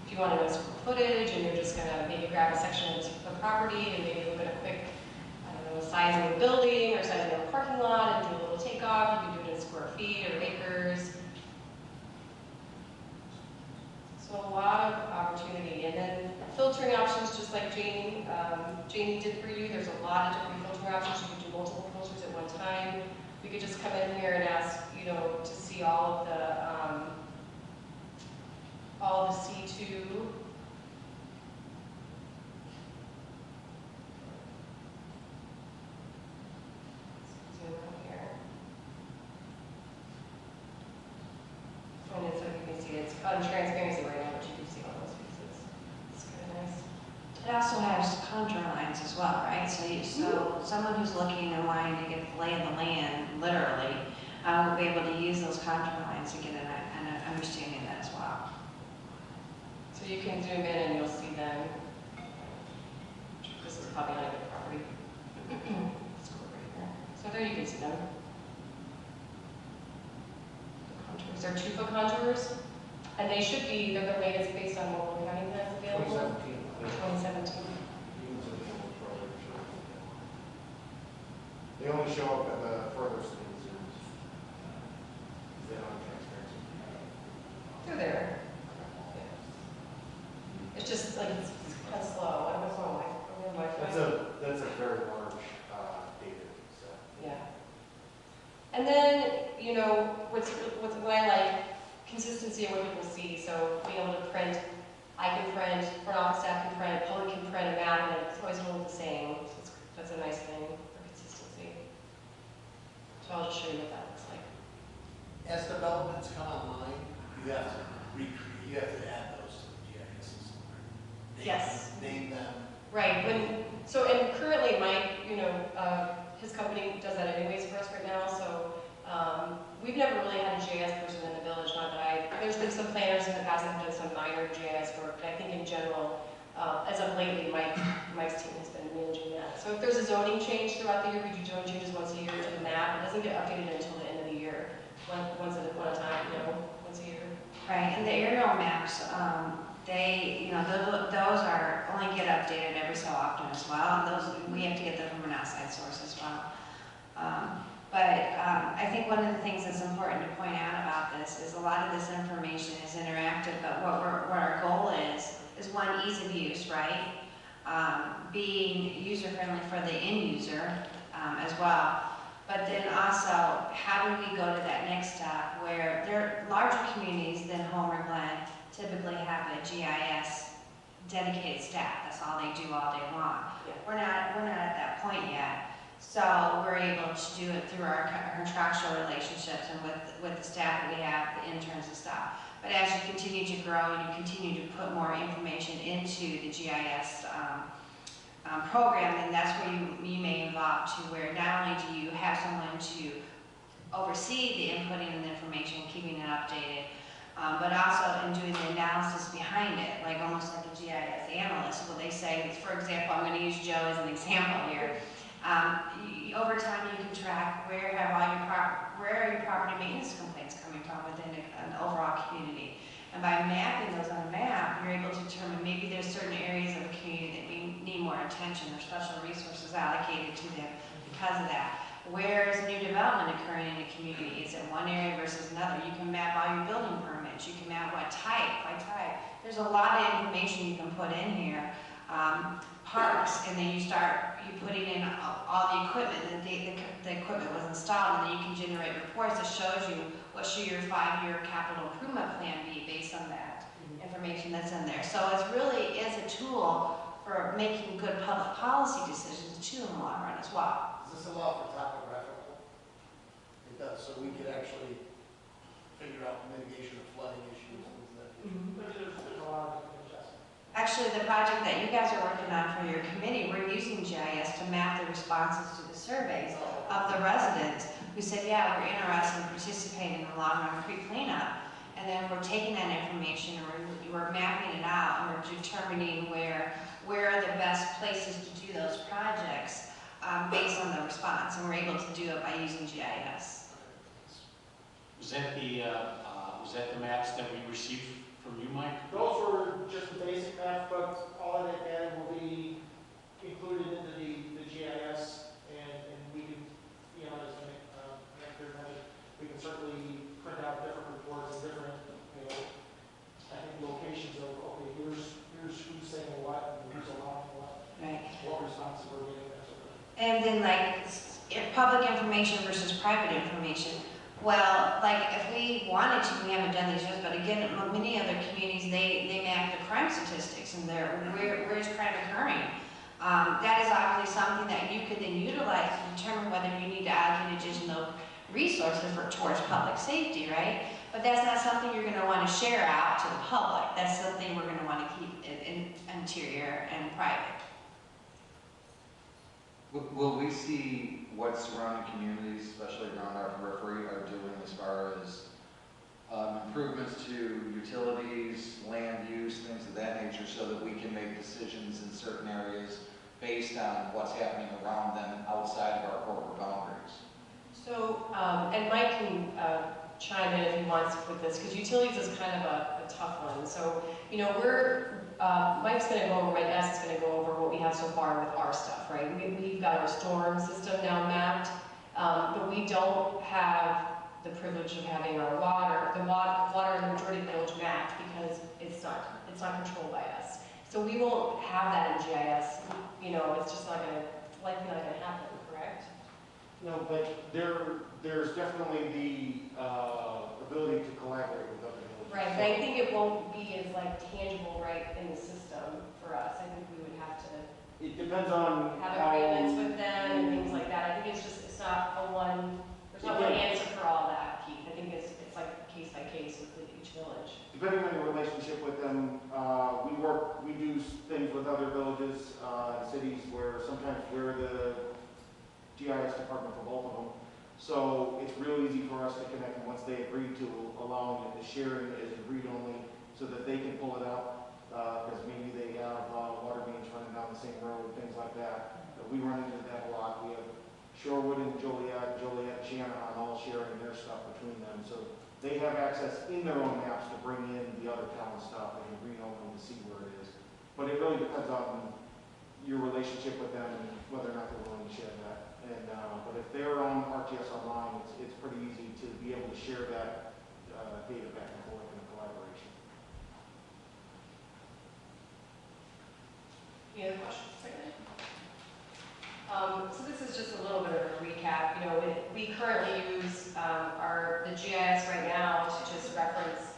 If you want to know square footage and you're just going to maybe grab a section of the property and maybe look at a quick, I don't know, size of a building or size of a parking lot and do a little takeoff, you can do it in square feet or acres. So a lot of opportunity. And then filtering options, just like Janie did for you, there's a lot of different filtering options. You can do multiple filters at one time. We could just come in here and ask, to see all of the C2. Zoom out here. And it's like you can see it's on transparency right now, but you can see all those pieces. It's kind of nice. It also has contour lines as well, right? So someone who's looking and wanting to get the lay of the land, literally, will be able to use those contour lines to get an understanding of that as well. So you can zoom in and you'll see them. This is probably not a good property. Let's go over here. So there you can see them. The contours. They're 2-foot contours. And they should be, they're the latest based on what we're having that's available. 2017. They only show up at the furthest things. They don't have transparency. They're there. It's just like it's kind of slow. I don't know what's wrong with my phone. That's a very large data set. Yeah. And then, what I like, consistency of what people see. So being able to print, I can print, front office staff can print, public can print a map, and it's always going to look the same. So that's a nice thing for consistency. So I'll just show you what that looks like. As developments come online, you have to add those to the GIS somewhere. Yes. Name them. Right. And currently, Mike, his company does that anyways for us right now. So we've never really had a GIS person in the village. Not that there's been some planners in the past that have done some minor GIS work, but I think in general, as of lately, Mike's team has been managing that. So if there's a zoning change throughout the year, we do zoning changes once a year to the map. It doesn't get updated until the end of the year, once at a time, once a year. Right, and the aerial maps, they, you know, those are, only get updated every so often as well, and those, we have to get them from an outside source as well. I think one of the things that's important to point out about this is a lot of this information is interactive, but what our goal is one, ease of use, right? Being user-friendly for the end user as well. But then also, how do we go to that next step where there are larger communities than Homer Glen typically have a GIS dedicated staff. That's all they do all day long. Yeah. We're not at that point yet. So we're able to do it through our contractual relationships and with the staff that we have, the interns and stuff. But as you continue to grow and you continue to put more information into the GIS program, then that's where you may evolve to where not only do you have someone to oversee the inputting of the information, keeping it updated, but also in doing the analysis behind it, like almost like a GIS analyst. What they say is, for example, I'm going to use Joe as an example here. Over time, you can track where are your property maintenance complaints coming from within an overall community. And by mapping those on a map, you're able to determine maybe there's certain areas of a community that need more attention or special resources allocated to them because of that. Where is new development occurring in a community? Is it one area versus another? You can map all your building permits. You can map what type by type. There's a lot of information you can put in here. Parks, and then you putting in all the equipment, and the equipment was installed, and then you can generate reports that shows you what should your 5-year capital improvement plan be based on that information that's in there. So it really is a tool for making good public policy decisions too in the long run as well. Does this allow for topographical? It does, so we could actually figure out mitigation of flooding issues, things like that. There's a lot of adjustment. Actually, the project that you guys are working on for your committee, we're using GIS to map the responses to the surveys of the residents who said, yeah, we're interested in participating in the long run creek cleanup. And then we're taking that information and we're mapping it out and we're determining where are the best places to do those projects based on the response. And we're able to do it by using GIS. Was that the maps that we received from you, Mike? Those were just the basic maps, but all of that data will be included into the GIS, and we can, as we can certainly print out different reports and different, I think locations of, okay, here's who's saying what, and who's allowing what, Right. what responses we're getting, that sort of thing. And then public information versus private information. Well, if we wanted to, we haven't done these yet, but again, many other communities, they map the crime statistics and where is crime occurring. That is obviously something that you could then utilize to determine whether you need to allocate additional resources towards public safety, right? But that's not something you're going to want to share out to the public. That's something we're going to want to keep in interior and private. Will we see what surrounding communities, especially around our periphery, are doing as far as improvements to utilities, land use, things of that nature, so that we can make decisions in certain areas based on what's happening around them outside of our corporate boundaries? So, and Mike can chime in if he wants with this, because utilities is kind of a tough one. So, Mike's going to go over, S is going to go over what we have so far with our stuff, right? We've got our storm system now mapped, but we don't have the privilege of having our water, the water in the majority of the village mapped because it's not controlled by us. So we won't have that in GIS. It's just likely not going to happen, correct? No, but there's definitely the ability to collaborate with other villages. Right, but I think it won't be as tangible right in the system for us. I think we would have to It depends on have how. agreements with them and things like that. I think it's not there's not one answer for all that, Keith. I think it's like case by case with each village. Depending on your relationship with them, we do things with other villages, cities where sometimes we're the GIS department for both of them. So it's real easy for us to connect, and once they agree to allowing it, the sharing is read-only so that they can pull it up, because maybe they have water mains running down the same road, things like that. But we run into that a lot. We have Shorewood and Joliet, and Shanahan all sharing their stuff between them. So they have access in their own maps to bring in the other town stuff. They can read them to see where it is. But it really depends on your relationship with them and whether or not they're willing to share that. And but if they're on RTS Online, it's pretty easy to be able to share that data back and forth in a collaboration. Any other questions? So this is just a little bit of a recap. You know, we currently use the GIS right now to just reference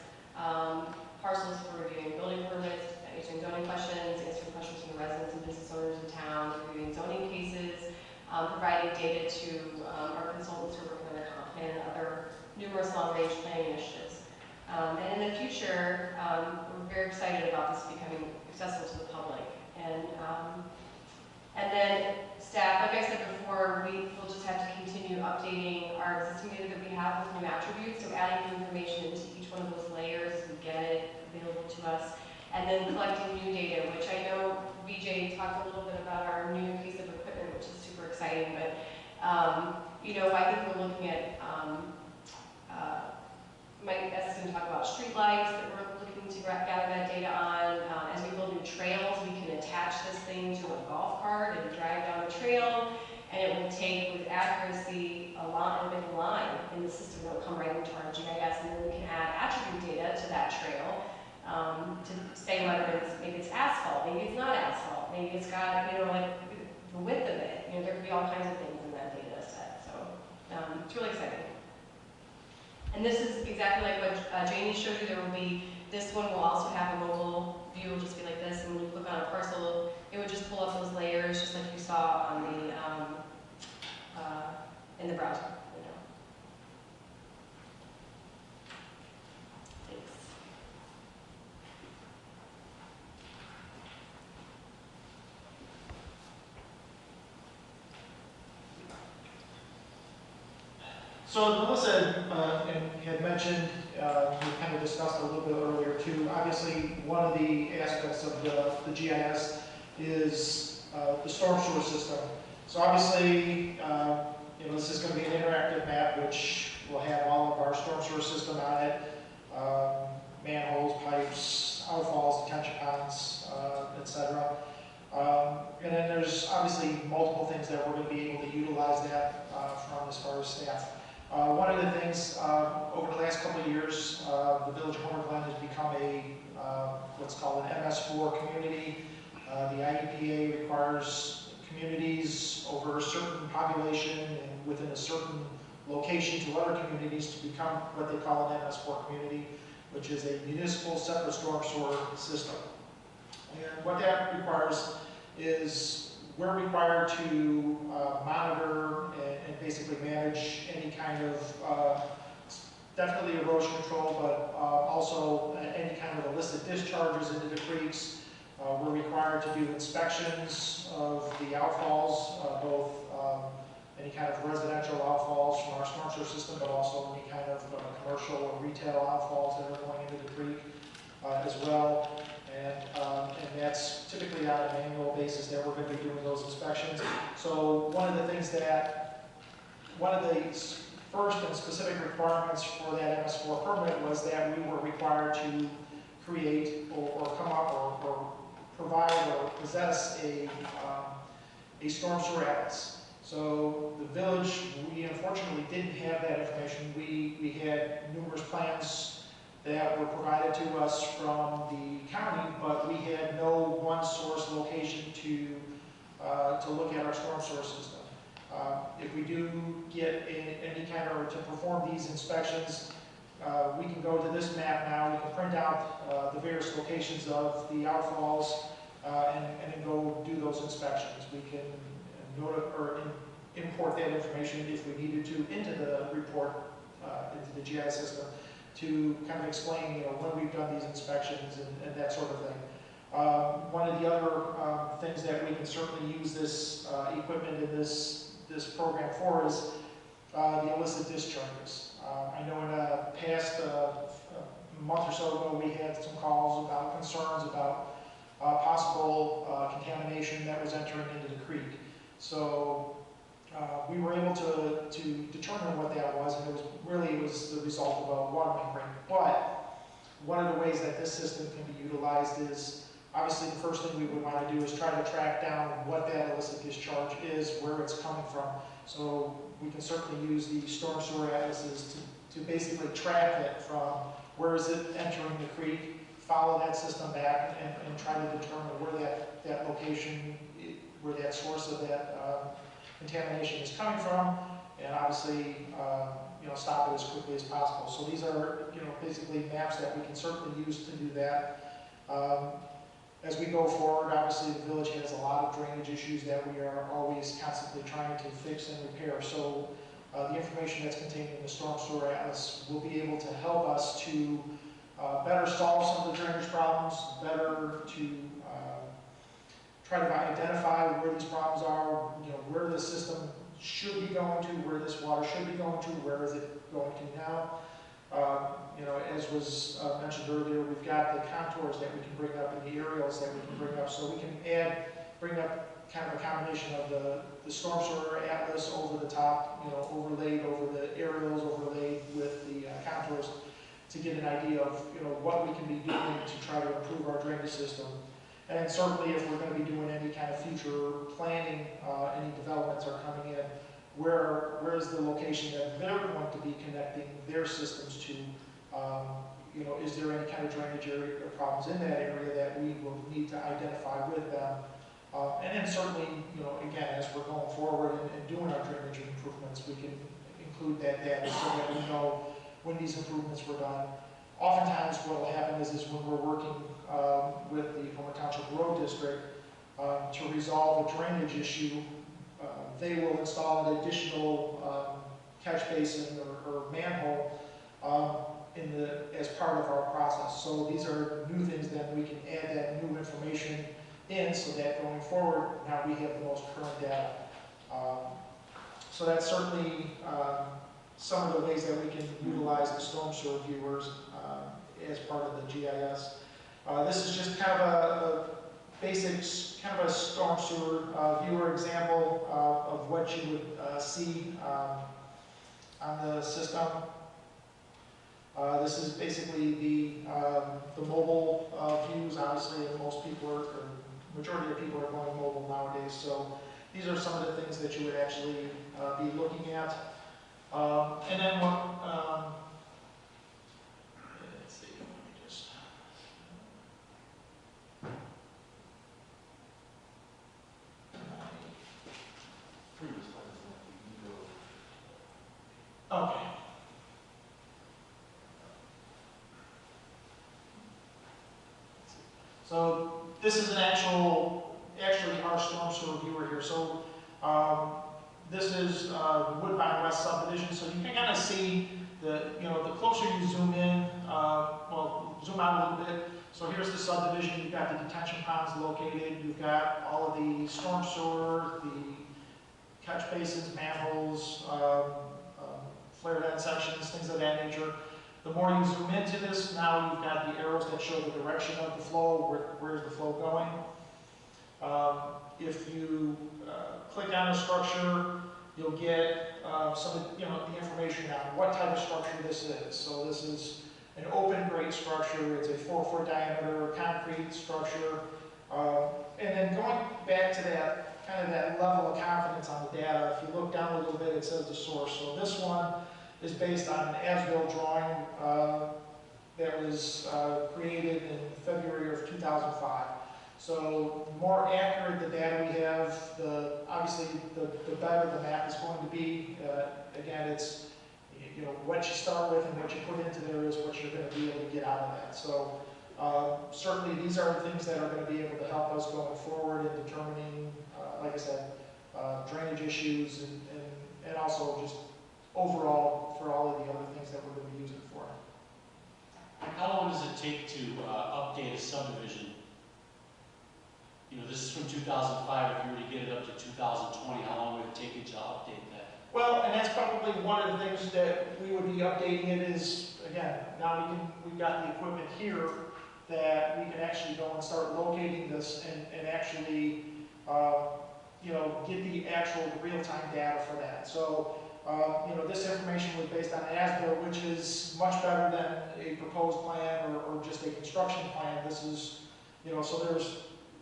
parcels for reviewing building permits, answering zoning questions, answering questions from the residents and business owners in town, reviewing zoning cases, providing data to our consultants who are working on their comp plan and other numerous long-range planning initiatives. And in the future, we're very excited about this becoming accessible to the public. And then staff, like I said before, we will just have to continue updating our existing data that we have with new attributes, so adding new information into each one of those layers as we get it available to us, and then collecting new data, which I know VJ talked a little bit about our new piece of equipment, which is super exciting, but you know, I think we're looking at, Mike S. is going to talk about street lights that we're looking to gather that data on. As we build new trails, we can attach this thing to a golf cart and drive down the trail, and it will take with accuracy a line in the system that will come right into our GIS, and then we can add attribute data to that trail to say whether maybe it's asphalt, maybe it's not asphalt, maybe it's got, you know, like the width of it. You know, there could be all kinds of things in that data set. So it's really exciting. And this is exactly like what Janie showed you. There will be, this one will also have a mobile view. It will just be like this, and when you click on a parcel, it would just pull up those layers, just like you saw on the in the browser window. Thanks. So Melissa had mentioned, we kind of discussed a little bit earlier too, obviously one of the aspects of the GIS is the storm sewer system. So obviously, you know, this is going to be an interactive map which will have all of our storm sewer system on it, manholes, pipes, outfalls, detention ponds, etc. And then there's obviously multiple things that we're going to be able to utilize that from as far as staff. One of the things, over the last couple of years, the Village of Homer Glen has become a what's called an MS4 community. The IEPA requires communities over a certain population and within a certain location to other communities to become what they call an MS4 community, which is a municipal separate storm sewer system. And what that requires is we're required to monitor and basically manage any kind of, definitely erosion control, but also any kind of illicit discharges into the creeks. We're required to do inspections of the outfalls, both any kind of residential outfalls from our storm sewer system, but also any kind of commercial or retail outfalls that are going into the creek as well. And that's typically on an annual basis that we're going to be doing those inspections. So one of the first and specific requirements for that MS4 permit was that we were required to create or come up or provide or possess a storm sewer atlas. So the village, we unfortunately didn't have that information. We had numerous plans that were provided to us from the county, but we had no one source location to look at our storm sewer system. If we do get any kind of, to perform these inspections, we can go to this map now, we can print out the various locations of the outfalls and then go do those inspections. We can import that information if we needed to into the report, into the GIS system, to kind of explain, you know, when we've done these inspections and that sort of thing. One of the other things that we can certainly use this equipment in this program for is the illicit discharges. I know in a past month or so ago we had some calls about concerns about possible contamination that was entering into the creek. So we were able to determine what that was, and it was the result of a water main break. But one of the ways that this system can be utilized is, obviously the first thing we would want to do is try to track down what that illicit discharge is, where it's coming from. So we can certainly use the storm sewer atlases to basically track it from where is it entering the creek, follow that system back, and try to determine where that location, where that source of that contamination is coming from, and obviously, stop it as quickly as possible. So these are, basically maps that we can certainly use to do that. As we go forward, obviously the village has a lot of drainage issues that we are always constantly trying to fix and repair. So the information that's contained in the Storm Sewer Atlas will be able to help us to better solve some of the drainage problems, better to try to identify where these problems are, where the system should be going to, where this water should be going to, where is it going to now. As was mentioned earlier, we've got the contours that we can bring up and the aerials that we can bring up, so we can bring up kind of a combination of the Storm Sewer Atlas over the top, overlaid over the aerials, overlaid with the contours to get an idea of, what we can be doing to try to improve our drainage system. And certainly if we're going to be doing any kind of future planning, any developments are coming in, where is the location that they're going to be connecting their systems to? Is there any kind of drainage area or problems in that area that we will need to identify with them? And then certainly, again, as we're going forward and doing our drainage improvements, we can include that data so that we know when these improvements were done. Oftentimes what will happen is when we're working with the Homer Township Road District to resolve a drainage issue, they will install an additional catch basin or manhole as part of our process. So these are new things that we can add that new information in so that going forward, now we have the most current data. So that's certainly some of the ways that we can utilize the storm sewer viewers as part of the GIS. This is just kind of a basic, kind of a storm sewer viewer example of what you would see on the system. This is basically the mobile views. Obviously, most people or majority of people are going mobile nowadays. So these are some of the things that you would actually be looking at. And then what? Let's see. Let me just. Okay. So this is actually our storm sewer viewer here. So this is Woodbine West subdivision. So you can kind of see the closer you zoom in, zoom out a little bit. So here's the subdivision. You've got the detention ponds located. You've got all of the storm sewer, the catch basins, manholes, flared end sections, things of that nature. The more you zoom into this, now you've got the arrows that show the direction of the flow, where's the flow going. If you click on a structure, you'll get some of the information on what type of structure this is. So this is an open grate structure. It's a 4-foot diameter concrete structure. And then going back to that kind of that level of confidence on the data, if you look down a little bit, it says the source. So this one is based on an as-built drawing that was created in February of 2005. So the more accurate the data we have, obviously the better the map is going to be. Again, it's what you start with and what you put into there is what you're going to be able to get out of that. So certainly these are things that are going to be able to help us going forward in determining, like I said, drainage issues and also just overall for all of the other things that we're going to be using it for. How long does it take to update a subdivision? This is from 2005. If you were to get it up to 2020, how long would it take you to update that? Well, and that's probably one of the things that we would be updating it is, again, now we've got the equipment here that we can actually go and start locating this and actually get the actual real-time data for that. So, this information was based on an as-built, which is much better than a proposed plan or just a construction plan. This is, so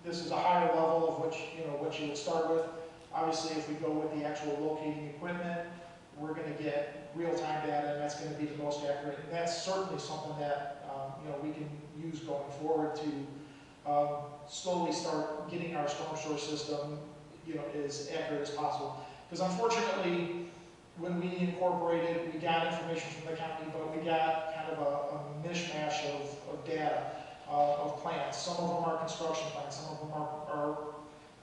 this is a higher level of what you would start with. Obviously, if we go with the actual locating equipment, we're going to get real-time data, and that's going to be the most accurate. And that's certainly something that we can use going forward to slowly start getting our storm sewer system as accurate as possible. Because unfortunately, when we incorporated, we got information from the county, but we got kind of a mishmash of data, of plans. Some of them are construction plans, some of them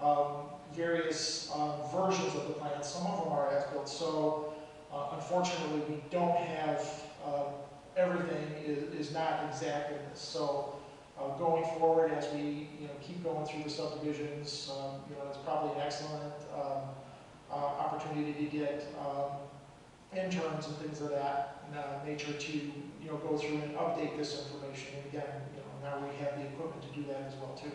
are various versions of the plans, some of them are as-built. So unfortunately, we don't have, everything is not exact in this. So going forward, as we keep going through the subdivisions, it's probably an excellent opportunity to get interns and things of that nature to go through and update this information. And again, now we have the equipment to do that as well too.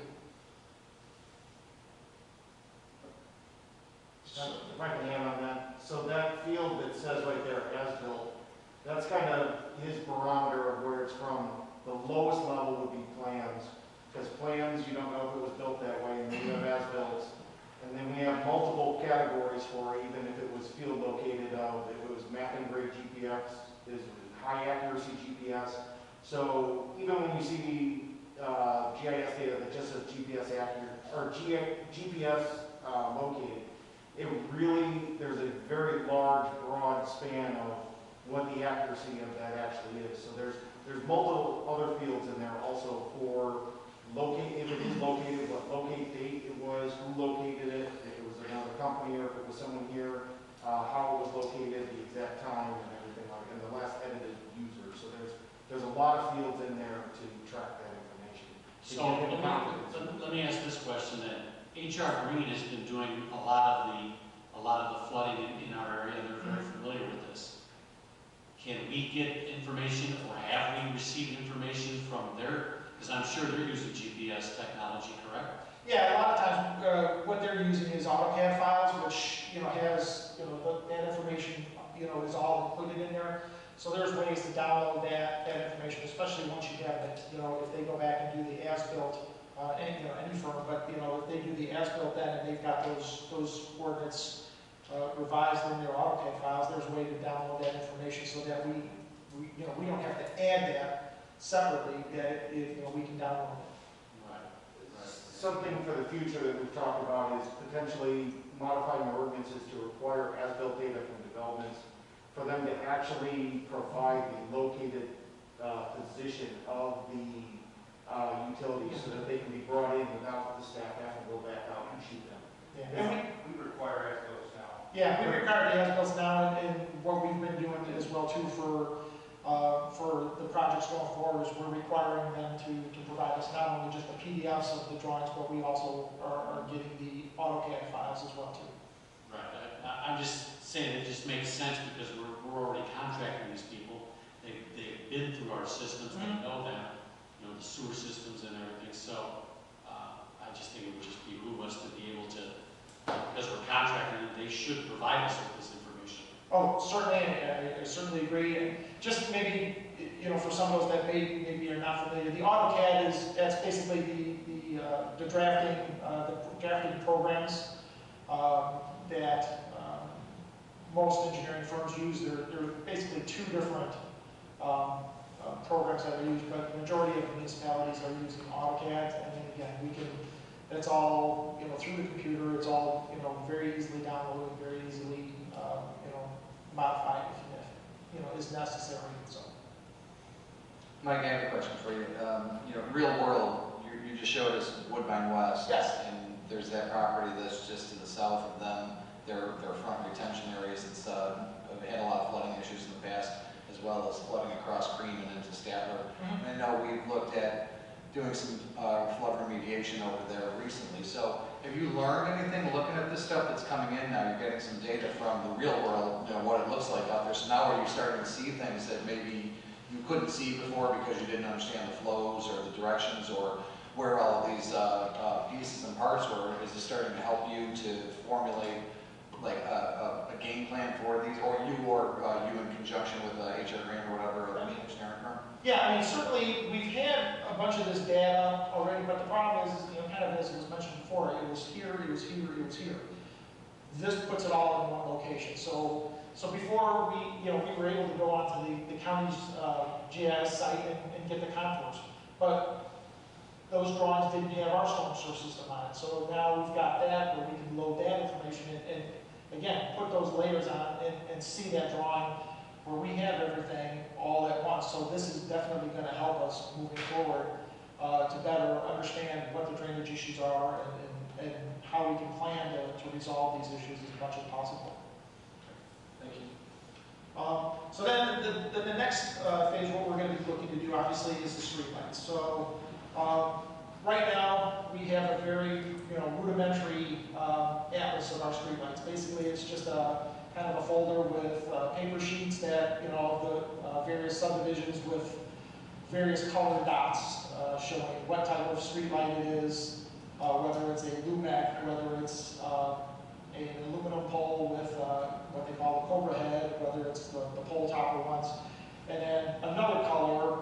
If I can add on that, so that field that says right there, as built, that's kind of his barometer of where it's from. The lowest level would be plans, because plans, you don't know if it was built that way, and then you have as-built. And then we have multiple categories for even if it was field located, if it was mapping grade GPS, is high accuracy GPS. So even when you see GIS data that just says GPS accurate, or GPS located, it really, there's a very large, broad span of what the accuracy of that actually is. So there's multiple other fields in there also for locate, if it is located, what locate date it was, who located it, if it was another company or if it was someone here, how it was located, the exact time and everything like that, and the last edited user. So there's a lot of fields in there to track that information. So let me ask this question then. HR Green has been doing a lot of the flooding in our area, and they're very familiar with this. Can we get information, or have we received information from their, because I'm sure they're using GPS technology, correct? Yeah, a lot of times what they're using is AutoCAD files, which has that information is all included in there. So there's ways to download that information, especially once you have it. If they go back and do the as-built, any firm, but if they do the as-built then and they've got those coordinates revised in their AutoCAD files, there's a way to download that information so that we don't have to add that separately. That we can download it. Right. Something for the future that we've talked about is potentially modifying the ordinances to require as-built data from developments for them to actually provide the located position of the utilities so that they can be brought in without the staff having to go back out and shoot them. Yeah. And we require as-built now. Yeah, we require the as-built now, and what we've been doing as well too for the projects going forward is we're requiring them to provide us not only just the PDFs of the drawings, but we also are getting the AutoCAD files as well too. Right. I'm just saying it just makes sense because we're already contracting these people. They've been through our systems, they know them, the sewer systems and everything. So I just think it would just behoove us to be able to, because we're contracting, they should provide us with this information. Oh, certainly, I certainly agree. And just maybe, for some of those that maybe are not familiar, the AutoCAD that's basically the drafting programs that most engineering firms use. There are basically two different programs that are used, but the majority of municipalities are using AutoCAD. And then again, that's all through the computer. It's all very easily downloaded, very easily modified if is necessary. So, Mike, I have a question for you. Real world, you just showed us Woodbine West. Yes. And there's that property that's just to the south of them. Their front retention areas. It's had a lot of flooding issues in the past, as well as flooding across Cream and into Statler. Mm-hmm. And I know we've looked at doing some flood remediation over there recently. So have you learned anything looking at this stuff that's coming in now? You're getting some data from the real world, what it looks like out there. So now are you starting to see things that maybe you couldn't see before because you didn't understand the flows or the directions, or where all these pieces and parts were. Is this starting to help you to formulate like a game plan for these, or you in conjunction with HR Grant or whatever, or the engineering firm? Yeah, I mean, certainly, we've had a bunch of this data already, but the problem is, you know, kind of as was mentioned before, it was here, it was here, it was here. This puts it all in one location. So before we were able to go onto the county's GIS site and get the contours, but those drawings didn't have our storm sewer system on it. So now we've got that, where we can load that information and again, put those layers on and see that drawing where we have everything all at once. So this is definitely going to help us moving forward to better understand what the drainage issues are and how we can plan to resolve these issues as much as possible. Thank you. So then the next phase, what we're going to be looking to do, obviously, is the streetlights. So right now, we have a very rudimentary atlas of our streetlights. Basically, it's just a kind of a folder with paper sheets that the various subdivisions with various colored dots showing what type of streetlight it is, whether it's a Lumec, whether it's an aluminum pole with what they call a cobra head, whether it's the pole topper ones, and then another color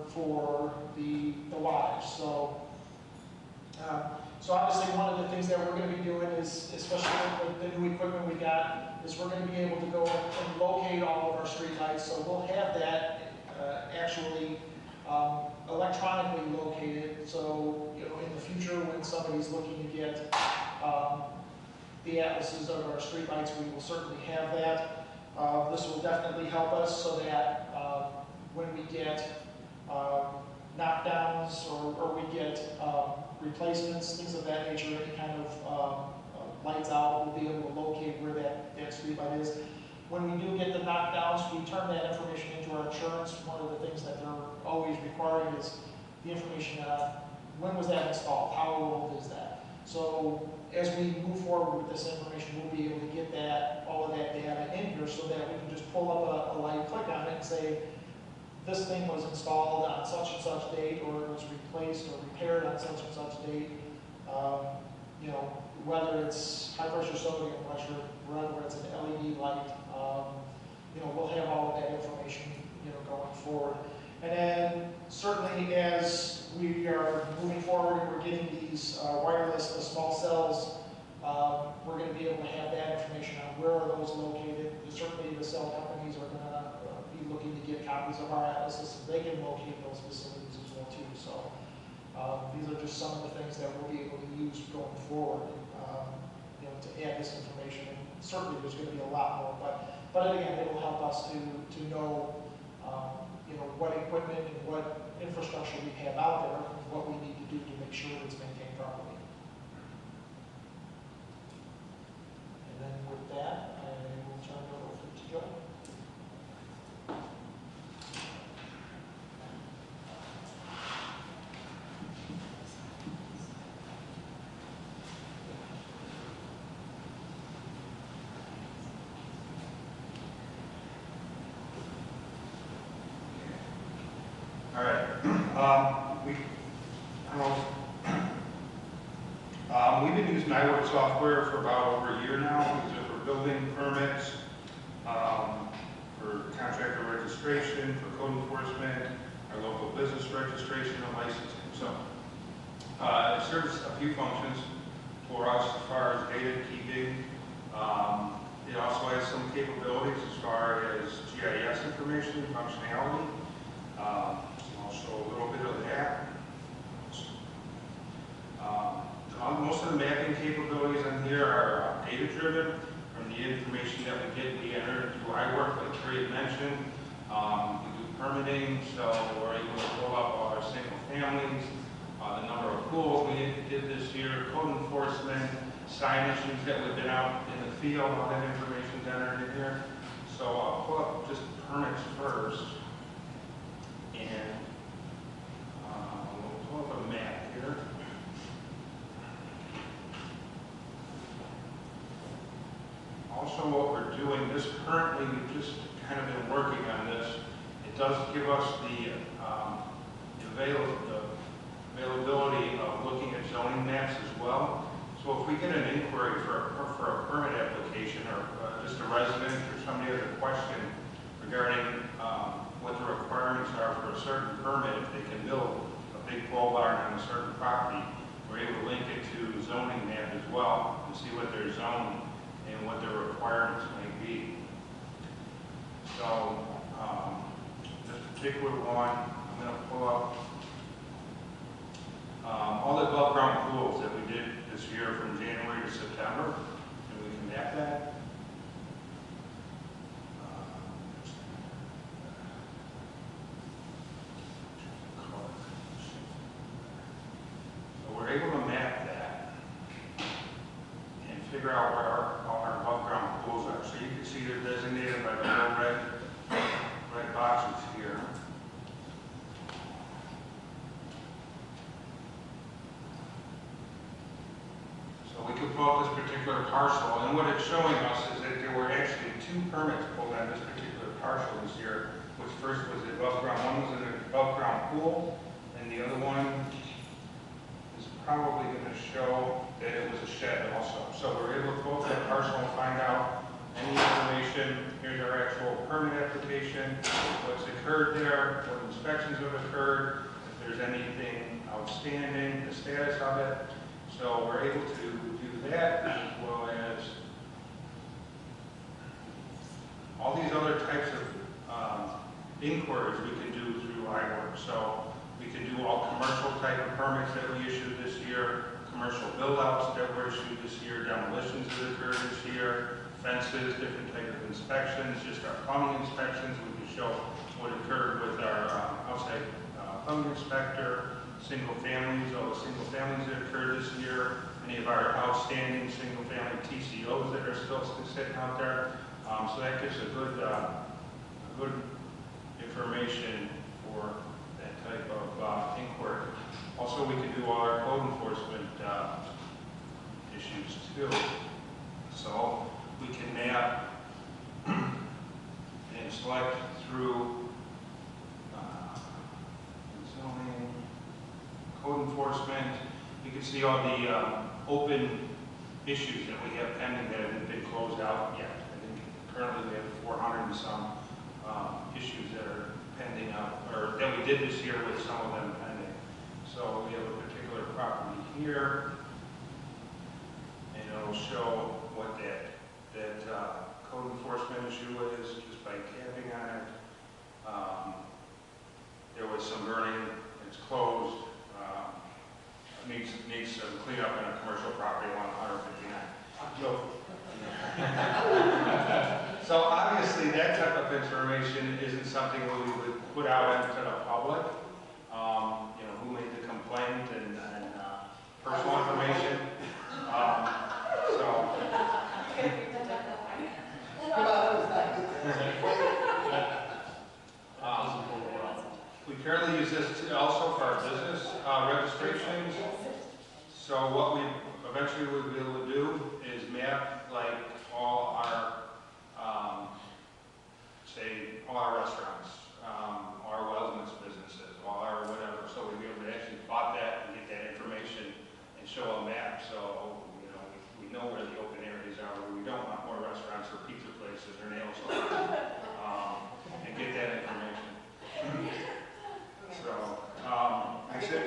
for the wattage. So obviously one of the things that we're going to be doing is, especially with the new equipment we got, is we're going to be able to go and locate all of our streetlights. So we'll have that actually electronically located. So in the future, when somebody's looking to get the atlases of our streetlights, we will certainly have that. This will definitely help us so that when we get knockdowns or we get replacements, things of that nature, any kind of lights out, we'll be able to locate where that streetlight is. When we do get the knockdowns, we turn that information into our insurance. One of the things that they're always requiring is the information on when was that installed, how old is that. So as we move forward with this information, we'll be able to get all of that data in here so that we can just pull up a light, click on it, and say, this thing was installed on such and such date, or it was replaced or repaired on such and such date. Whether it's high pressure sodium pressure, whether it's an LED light, we'll have all of that information, going forward. And then certainly as we are moving forward and we're getting these wireless, the small cells, we're going to be able to have that information on where are those located. Certainly the cell companies are going to be looking to get copies of our atlases so they can locate those facilities as well too. So these are just some of the things that we'll be able to use going forward, to add this information. And certainly there's going to be a lot more, but again, it will help us to know, what equipment and what infrastructure we have out there and what we need to do to make sure it's maintained properly. And then with that, I will turn it over to Joe. All right. We've been using iWork software for about over a year now. We use it for building permits, for contractor registration, for code enforcement, our local business registration and licensing. So it serves a few functions for us as far as data keeping. It also has some capabilities as far as GIS information and functionality. I'll show a little bit of that. Most of the mapping capabilities on here are data-driven. From the information that we get, we enter into iWork, like Trey mentioned. We do permitting, so we're able to pull up all our single families, the number of pools we did this year, code enforcement, sign issues that we've been out in the field, all that information's entered in here. So I'll pull up just permits first. And we'll pull up a map here. Also, what we're doing, this currently, we've just kind of been working on this. It does give us the availability of looking at zoning maps as well. So if we get an inquiry for a permit application, or just a resident or somebody has a question regarding what the requirements are for a certain permit, if they can build a big pole barn on a certain property, we're able to link it to the zoning map as well and see what their zone and what their requirements may be. So this particular one, I'm going to pull up all the above ground pools that we did this year from January to September, and we can map that. So we're able to map that and figure out where all our above ground pools are. So you can see they're designated by the little red boxes here. So we could pull up this particular parcel, and what it's showing us is that there were actually 2 permits pulled on this particular parcel this year, which first was the above ground. One was an above ground pool, and the other one is probably going to show that it was a shed also. So we're able to pull up that parcel and find out any information. Here's our actual permit application, what's occurred there, what inspections have occurred, if there's anything outstanding, the status of it. So we're able to do that, as well as all these other types of inquiries we can do through iWork. So we can do all commercial type of permits that we issued this year, commercial build-outs that were issued this year, demolitions that occurred this year, fences, different type of inspections, just our plumbing inspections. We can show what occurred with our outside plumbing inspector, single families, all the single families that occurred this year, any of our outstanding single family TCOs that are still sitting out there. So that gives a good information for that type of inquiry. Also, we can do all our code enforcement issues too. So we can map and select through zoning, code enforcement. We can see all the open issues that we have pending that haven't been closed out yet. I think currently we have 400 and some issues that are pending out, or that we did this year with some of them pending. So we have a particular property here, and it'll show what that code enforcement issue is just by tapping on it. There was some burning, it's closed. Needs some cleanup in a commercial property along 159. I'm joking. So obviously that type of information isn't something that we would put out into the public. You know, who made the complaint and personal information. We currently use this also for our business registrations. So what we eventually will be able to do is map like all our, say, all our restaurants, our wellness businesses, all our whatever. So we'll be able to actually plot that and get that information and show a map. So, you know, we know where the open areas are, where we don't want more restaurants or pizza places or nail salons, and get that information. So, I said,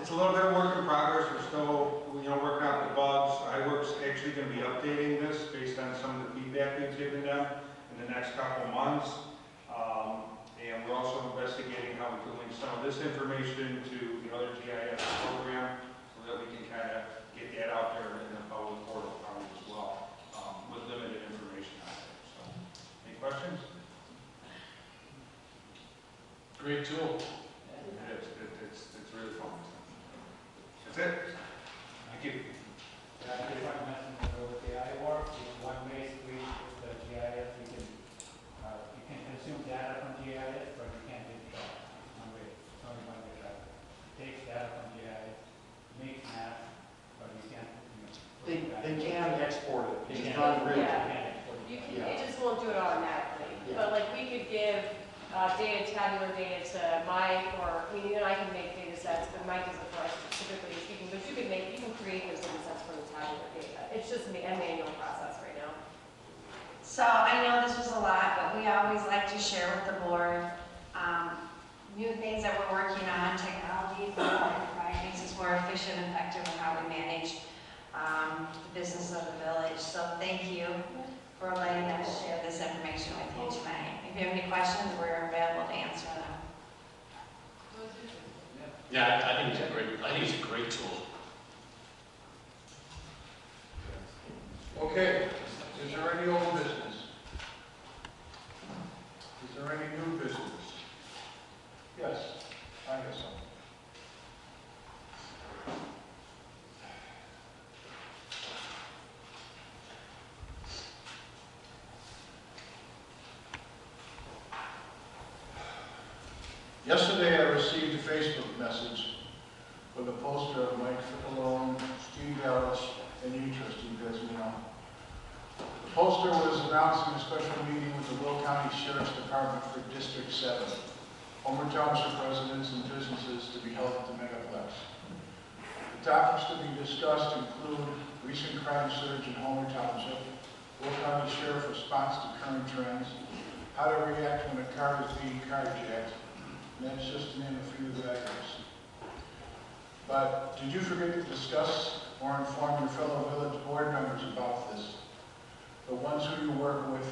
it's a little bit of work in progress. We're still, you know, working out the bugs. iWork's actually going to be updating this based on some of the feedback we've given them in the next couple of months. And we're also investigating how we can link some of this information to the other GIS program so that we can kind of get that out there in the public portal probably as well, with limited information on it. So, any questions? Great tool. It's really fun. That's it. Thank you. If I mentioned with the iWork, it's one-way street with the GIS. You can consume data from GIS, but you can't do that. One-way, it's only one-way traffic. It takes data from GIS, makes maps, but you can't. They can export it. They It's can. not really. You can't export it. It just won't do it automatically. Yeah. But like we data, tabular data to Mike, or, I mean, you and I can make data sets, but Mike doesn't for us specifically speaking, but you can create those data sets from the tabular data. It's just a manual process right now. So I know this was a lot, but we always like to share with the board new things that we're working on, technology, makes us more efficient and effective in how we manage the business of the village. So thank you for letting us share this information with you tonight. If you have any questions, we're available to answer them. Yeah, I think it's a great tool. Okay, is there any old business? Is there any new business? Yes, I guess so. Yesterday I received a Facebook message with a poster of Mike Ficalone, Steve Dallas, and you, Trustee Desmond. The poster was announcing a special meeting with the Will County Sheriff's Department for District 7, Homer Township residents and businesses to be held at the Megaplex. The topics to be discussed include recent crime surge in Homer Township, Will County Sheriff response to current trends, how to react when a car is being carjacked, and that's just to name a few of the items. But did you forget to discuss or inform your fellow village board members about this? The ones who you work with,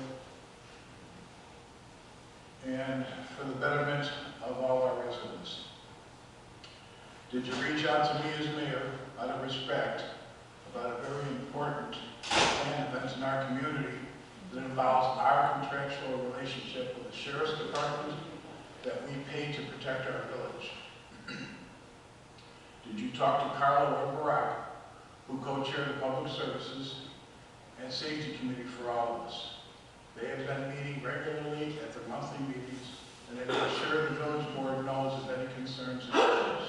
and for the betterment of all our residents. Did you reach out to me as mayor, out of respect, about a very important plan event in our community that involves our contractual relationship with the Sheriff's Department that we pay to protect our village? Did you talk to Carla or Barack, who co-chair the Public Services and Safety Committee for all of us? They have been meeting regularly at their monthly meetings, and they will ensure the village board knows of any concerns and issues.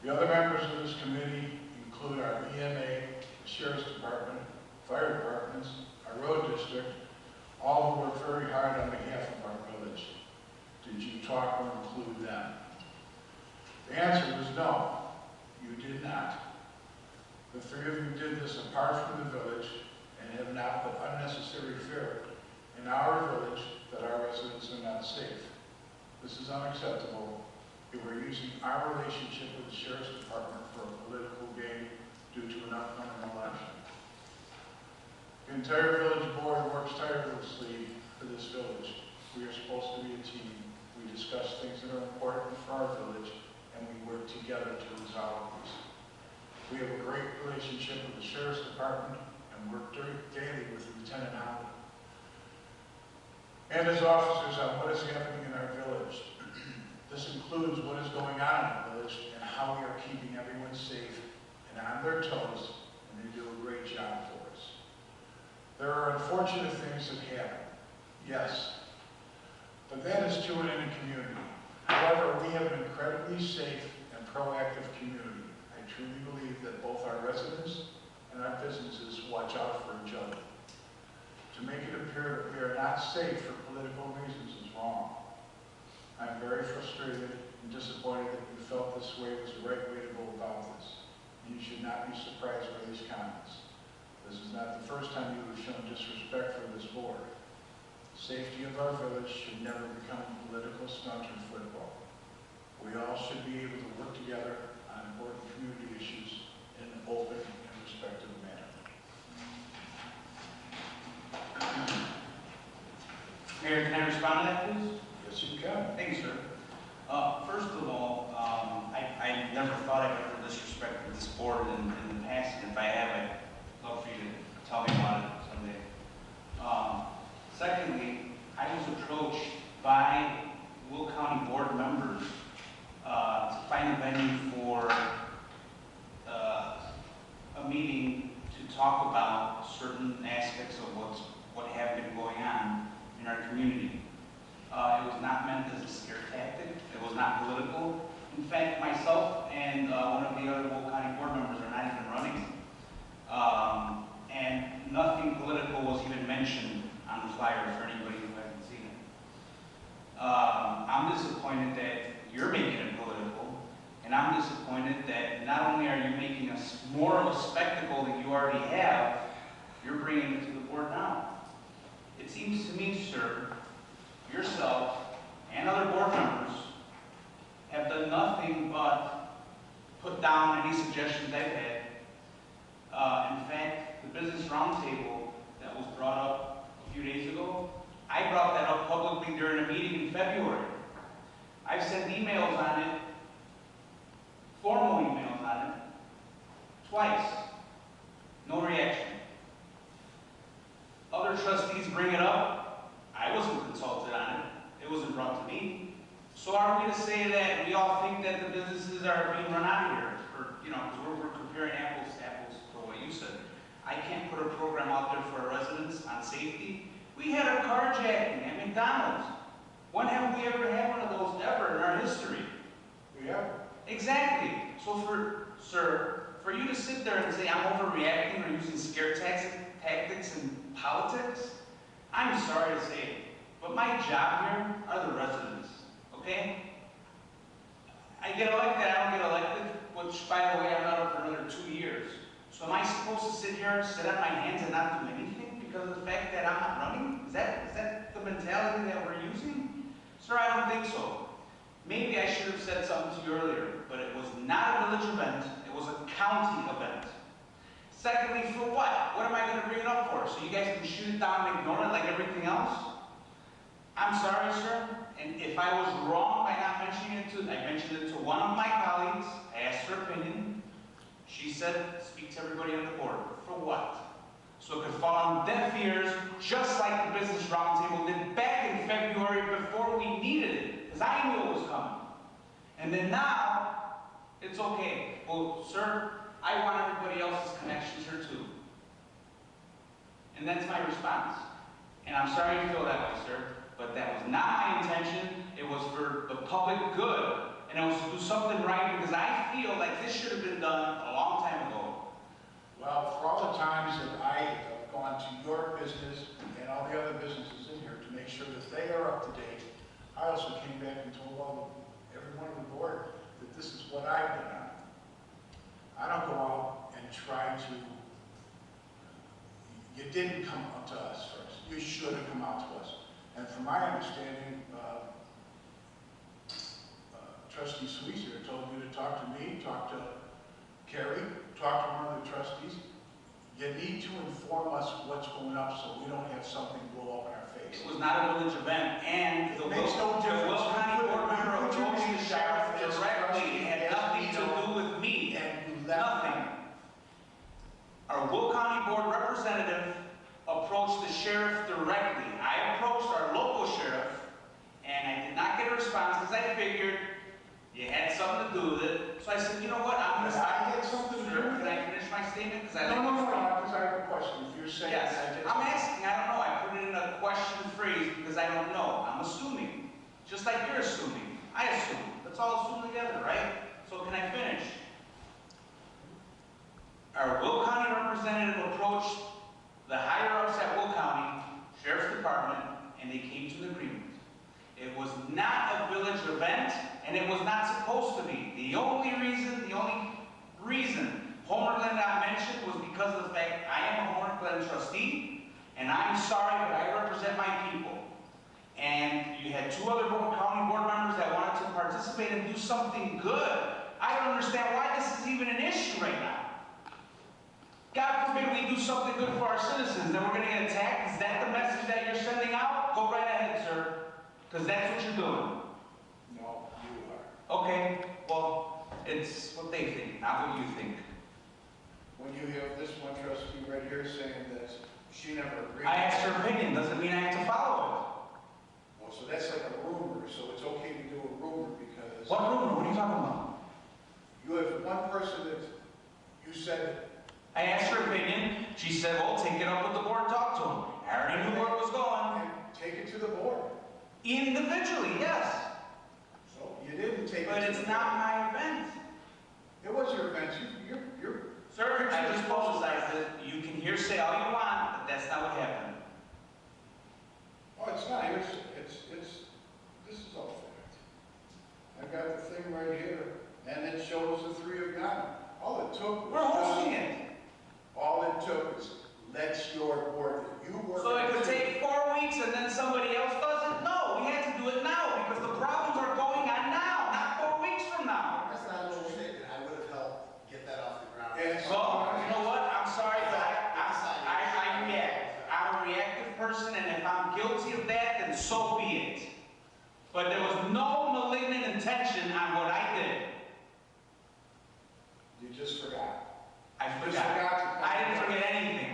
The other members of this committee include our EMA, the Sheriff's Department, Fire Departments, our road district, all who work very hard on behalf of our village. Did you talk or include them? The answer was no, you did not. The three of you did this apart from the village and have now put unnecessary fear in our village that our residents are not safe. This is unacceptable. You are using our relationship with the Sheriff's Department for a political gain due to an upcoming election. The entire village board works tirelessly for this village. We are supposed to be a team. We discuss things that are important for our village, and we work together to resolve these. We have a great relationship with the Sheriff's Department and work daily with Lieutenant Howard and his officers on what is happening in our village. This includes what is going on in the village and how we are keeping everyone safe and on their toes, and they do a great job for us. There are unfortunate things that happen, yes, but that is true in any community. However, we have an incredibly safe and proactive community. I truly believe that both our residents and our businesses watch out for each other. To make it appear that we are not safe for political reasons is wrong. I'm very frustrated and disappointed that you felt this way was the right way to go about this. You should not be surprised by these comments. This is not the first time you have shown disrespect for this board. The safety of our village should never become a political stunt or football. We all should be able to work together on important community issues in an open and respectful manner. Mayor, can I respond to that, please? Yes, you can. Thank you, sir. First of all, I never thought I'd ever disrespected this board in the past, and if I have, I'd love for you to tell me about it someday. Secondly, I was approached by Will County board members to find a venue for a meeting to talk about certain aspects of what have been going on in our community. It was not meant as a scare tactic. It was not political. In fact, myself and one of the other Will County board members are not even running. And nothing political was even mentioned on the flyer for anybody who hasn't seen it. And I'm disappointed that not only are you making us more of a spectacle than you already have, you're bringing it to the board now. It seems to me, sir, yourself and other board members have done nothing but put down any suggestions I've had. In fact, the business roundtable that was brought up a few days ago, I brought that up publicly during a meeting in February. I've sent emails on it, formal emails on it, twice. No reaction. Other trustees bring it up. I wasn't consulted on it. It wasn't brought to me. So are we to say that we all think that the businesses are being run out of here? Or, because we're comparing apples to apples for what you said. I can't put a program out there for our residents on safety. We had a carjacking at McDonald's. When have we ever had one of those ever in our history? We have. Exactly. So for you to sit there and say I'm overreacting or using scare tactics in politics, I'm sorry to say it, but my job here are the residents, okay? I get elected, I don't get elected, which, by the way, I'm not up for another 2 years. So am I supposed to sit here, sit on my hands and not do anything because of the fact that I'm not running? Is that the mentality that we're using? Sir, I don't think so. Maybe I should have said something to you earlier, but it was not a village event, it was a county event. Secondly, for what? What am I going to bring it up for? So you guys can shoot it down and ignore it like everything else? I'm sorry, sir, and if I was wrong by not mentioning it I mentioned it to one of my colleagues, I asked her opinion. She said, speak to everybody on the board. For what? So it could fall on deaf ears, just like the business roundtable did back in February before we needed it, because I knew it was coming. And then now, it's okay. Well, sir, I want everybody else's connections here too. And that's my response. And I'm sorry you feel that way, sir, but that was not my intention. It was for the public good. And it was to do something right because I feel like this should have been done a long time ago. Well, for all the times that I have gone to your business and all the other businesses in here to make sure that they are up to date, I also came back and told everyone on the board that this is what I've been on. I don't go out and try to, you didn't come up to us first. You should have come out to us. And from my understanding, Trustee Sweezer told you to talk to me, talk to Carrie, talk to one of the trustees. You need to inform us what's going up so we don't have something blow up in our face. It was not a village event, and the makes no difference. Will County board member You put your approached name the sheriff down as directly. trustee It had as nothing to veto, do with me. And you left. Nothing. Our Will County board representative approached the sheriff directly. I approached our local sheriff, and I did not get a response because I figured you had something to do with it. So I said, you know what, I'm going to stop. I had something to do with it. Can I finish my statement? Because I No, think it's wrong. because I have a question. If you're saying Yes, I did I'm something- asking, I don't know. I put it in a question phrase because I don't know. I'm assuming. Just like you're assuming. I assume. Let's all assume together, right? So can I finish? Our Will County representative approached the higher-ups at Will County Sheriff's Department, and they came to an agreement. It was not a village event, and it was not supposed to be. The only reason Homer Glen got mentioned was because of the fact I am a Homer Glen trustee, and I'm sorry, but I represent my people. And you had two other county board members that wanted to participate and do something good. I don't understand why this is even an issue right now. God forbid we do something good for our citizens, then we're going to get attacked. Is that the message that you're sending out? Go right ahead, sir. Because that's what you're doing. No, you are. Okay, well, it's what they think, not what you think. When you have this one trustee right here saying that she never agreed. I asked her opinion, doesn't mean I have to follow Well, so that's like a rumor, so it's okay to do a rumor because. it. What rumor? What are you talking about? You have one person that you said. I asked her opinion. She said, well, take it up with the board, talk to him. I already knew where it was going. And take it to the board. Individually, yes. So you didn't take it. But it's not my event. It was your event. You're. Sir, I just publicized it. You can hear say all you want, but that's not what happened. Oh, it's not. This is all fact. I've got the thing right here, and it shows question on what I did. You just forgot. I You forgot. just forgot to come. I didn't forget anything.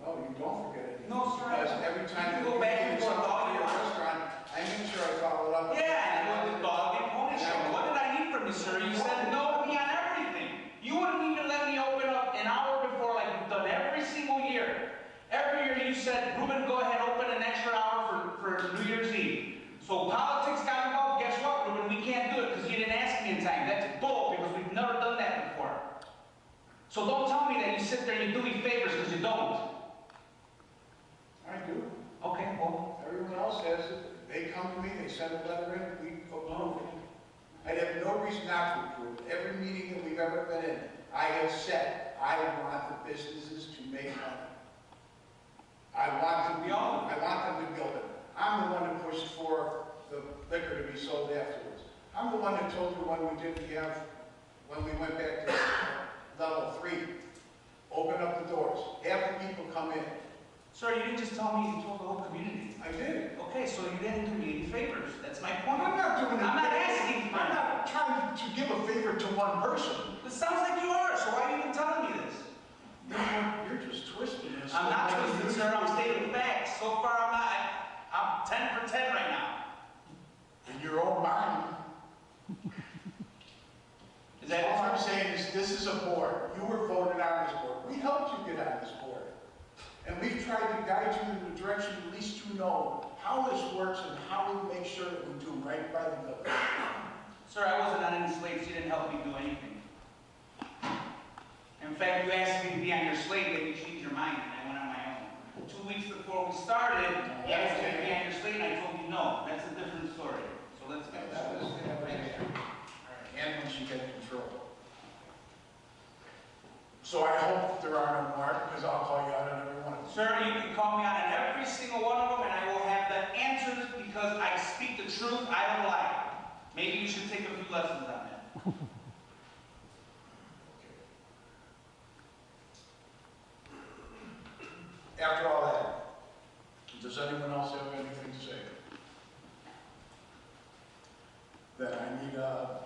No, you don't forget it. No, sir. Because every time You go back and get forth something all to you your want. restaurant, I make sure I follow it up. Yeah, and I went to dog and pony show. What did I need from you, sir? You said no to me on everything. You wouldn't even let me open up an hour before, like you've done every single year. Every year you said, Ruben, go ahead, open an extra hour for New Year's Eve. So politics got involved. Guess what, Ruben? We can't do it because you didn't ask me in time. That's bull because we've never done that before. So don't tell me that you sit there and you do me favors because you don't. I do. Okay, well, Everyone else has it. They come to me, they send a letter in, we approve it. I'd have no reason not to approve it. Every meeting that we've ever been in, I have said, I want the businesses to make money. I want them to build it. I'm the one that pushed for the liquor to be sold afterwards. I'm the one that told you when we went back to level 3, open up the doors, have the people come in. sir, you didn't just tell me, you told the whole community. I did. Okay, so you didn't do me any favors. That's my point. I'm not doing it. I'm not asking for I'm it. not trying to give a favor to one person. It sounds like you are, so why are you even telling me this? You're just twisting this. I'm not twisting, sir. I'm stating facts. So far, I'm 10 for 10 right now. In your own mind. Is that All I'm saying is this is a board. You were voted on this board. We helped you get on this board. And we've tried to guide you in the direction at least you know how this works and how we make sure that we do right by the village. Sir, I wasn't on any slates. You didn't help me do anything. In fact, you asked me to be on your slate, and you changed your mind, and I went on my own. 2 weeks before we started, you asked me to be on your slate, and I told you no. That's a different story. So let's get That that. was and once you get control. So I hope there are no more, because I'll call you out on every one of them. Sir, you can call me out on every single one of them, and I will have the answers because I speak the truth. I don't lie. Maybe you should take a few lessons on that. After all that, does anyone else have anything to say? Then I need a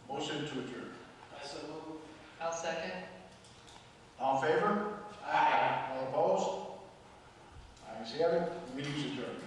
motion to adjourn. I so move. I'll second. All in favor? Aye. All opposed? Ayes have it. Meeting's adjourned.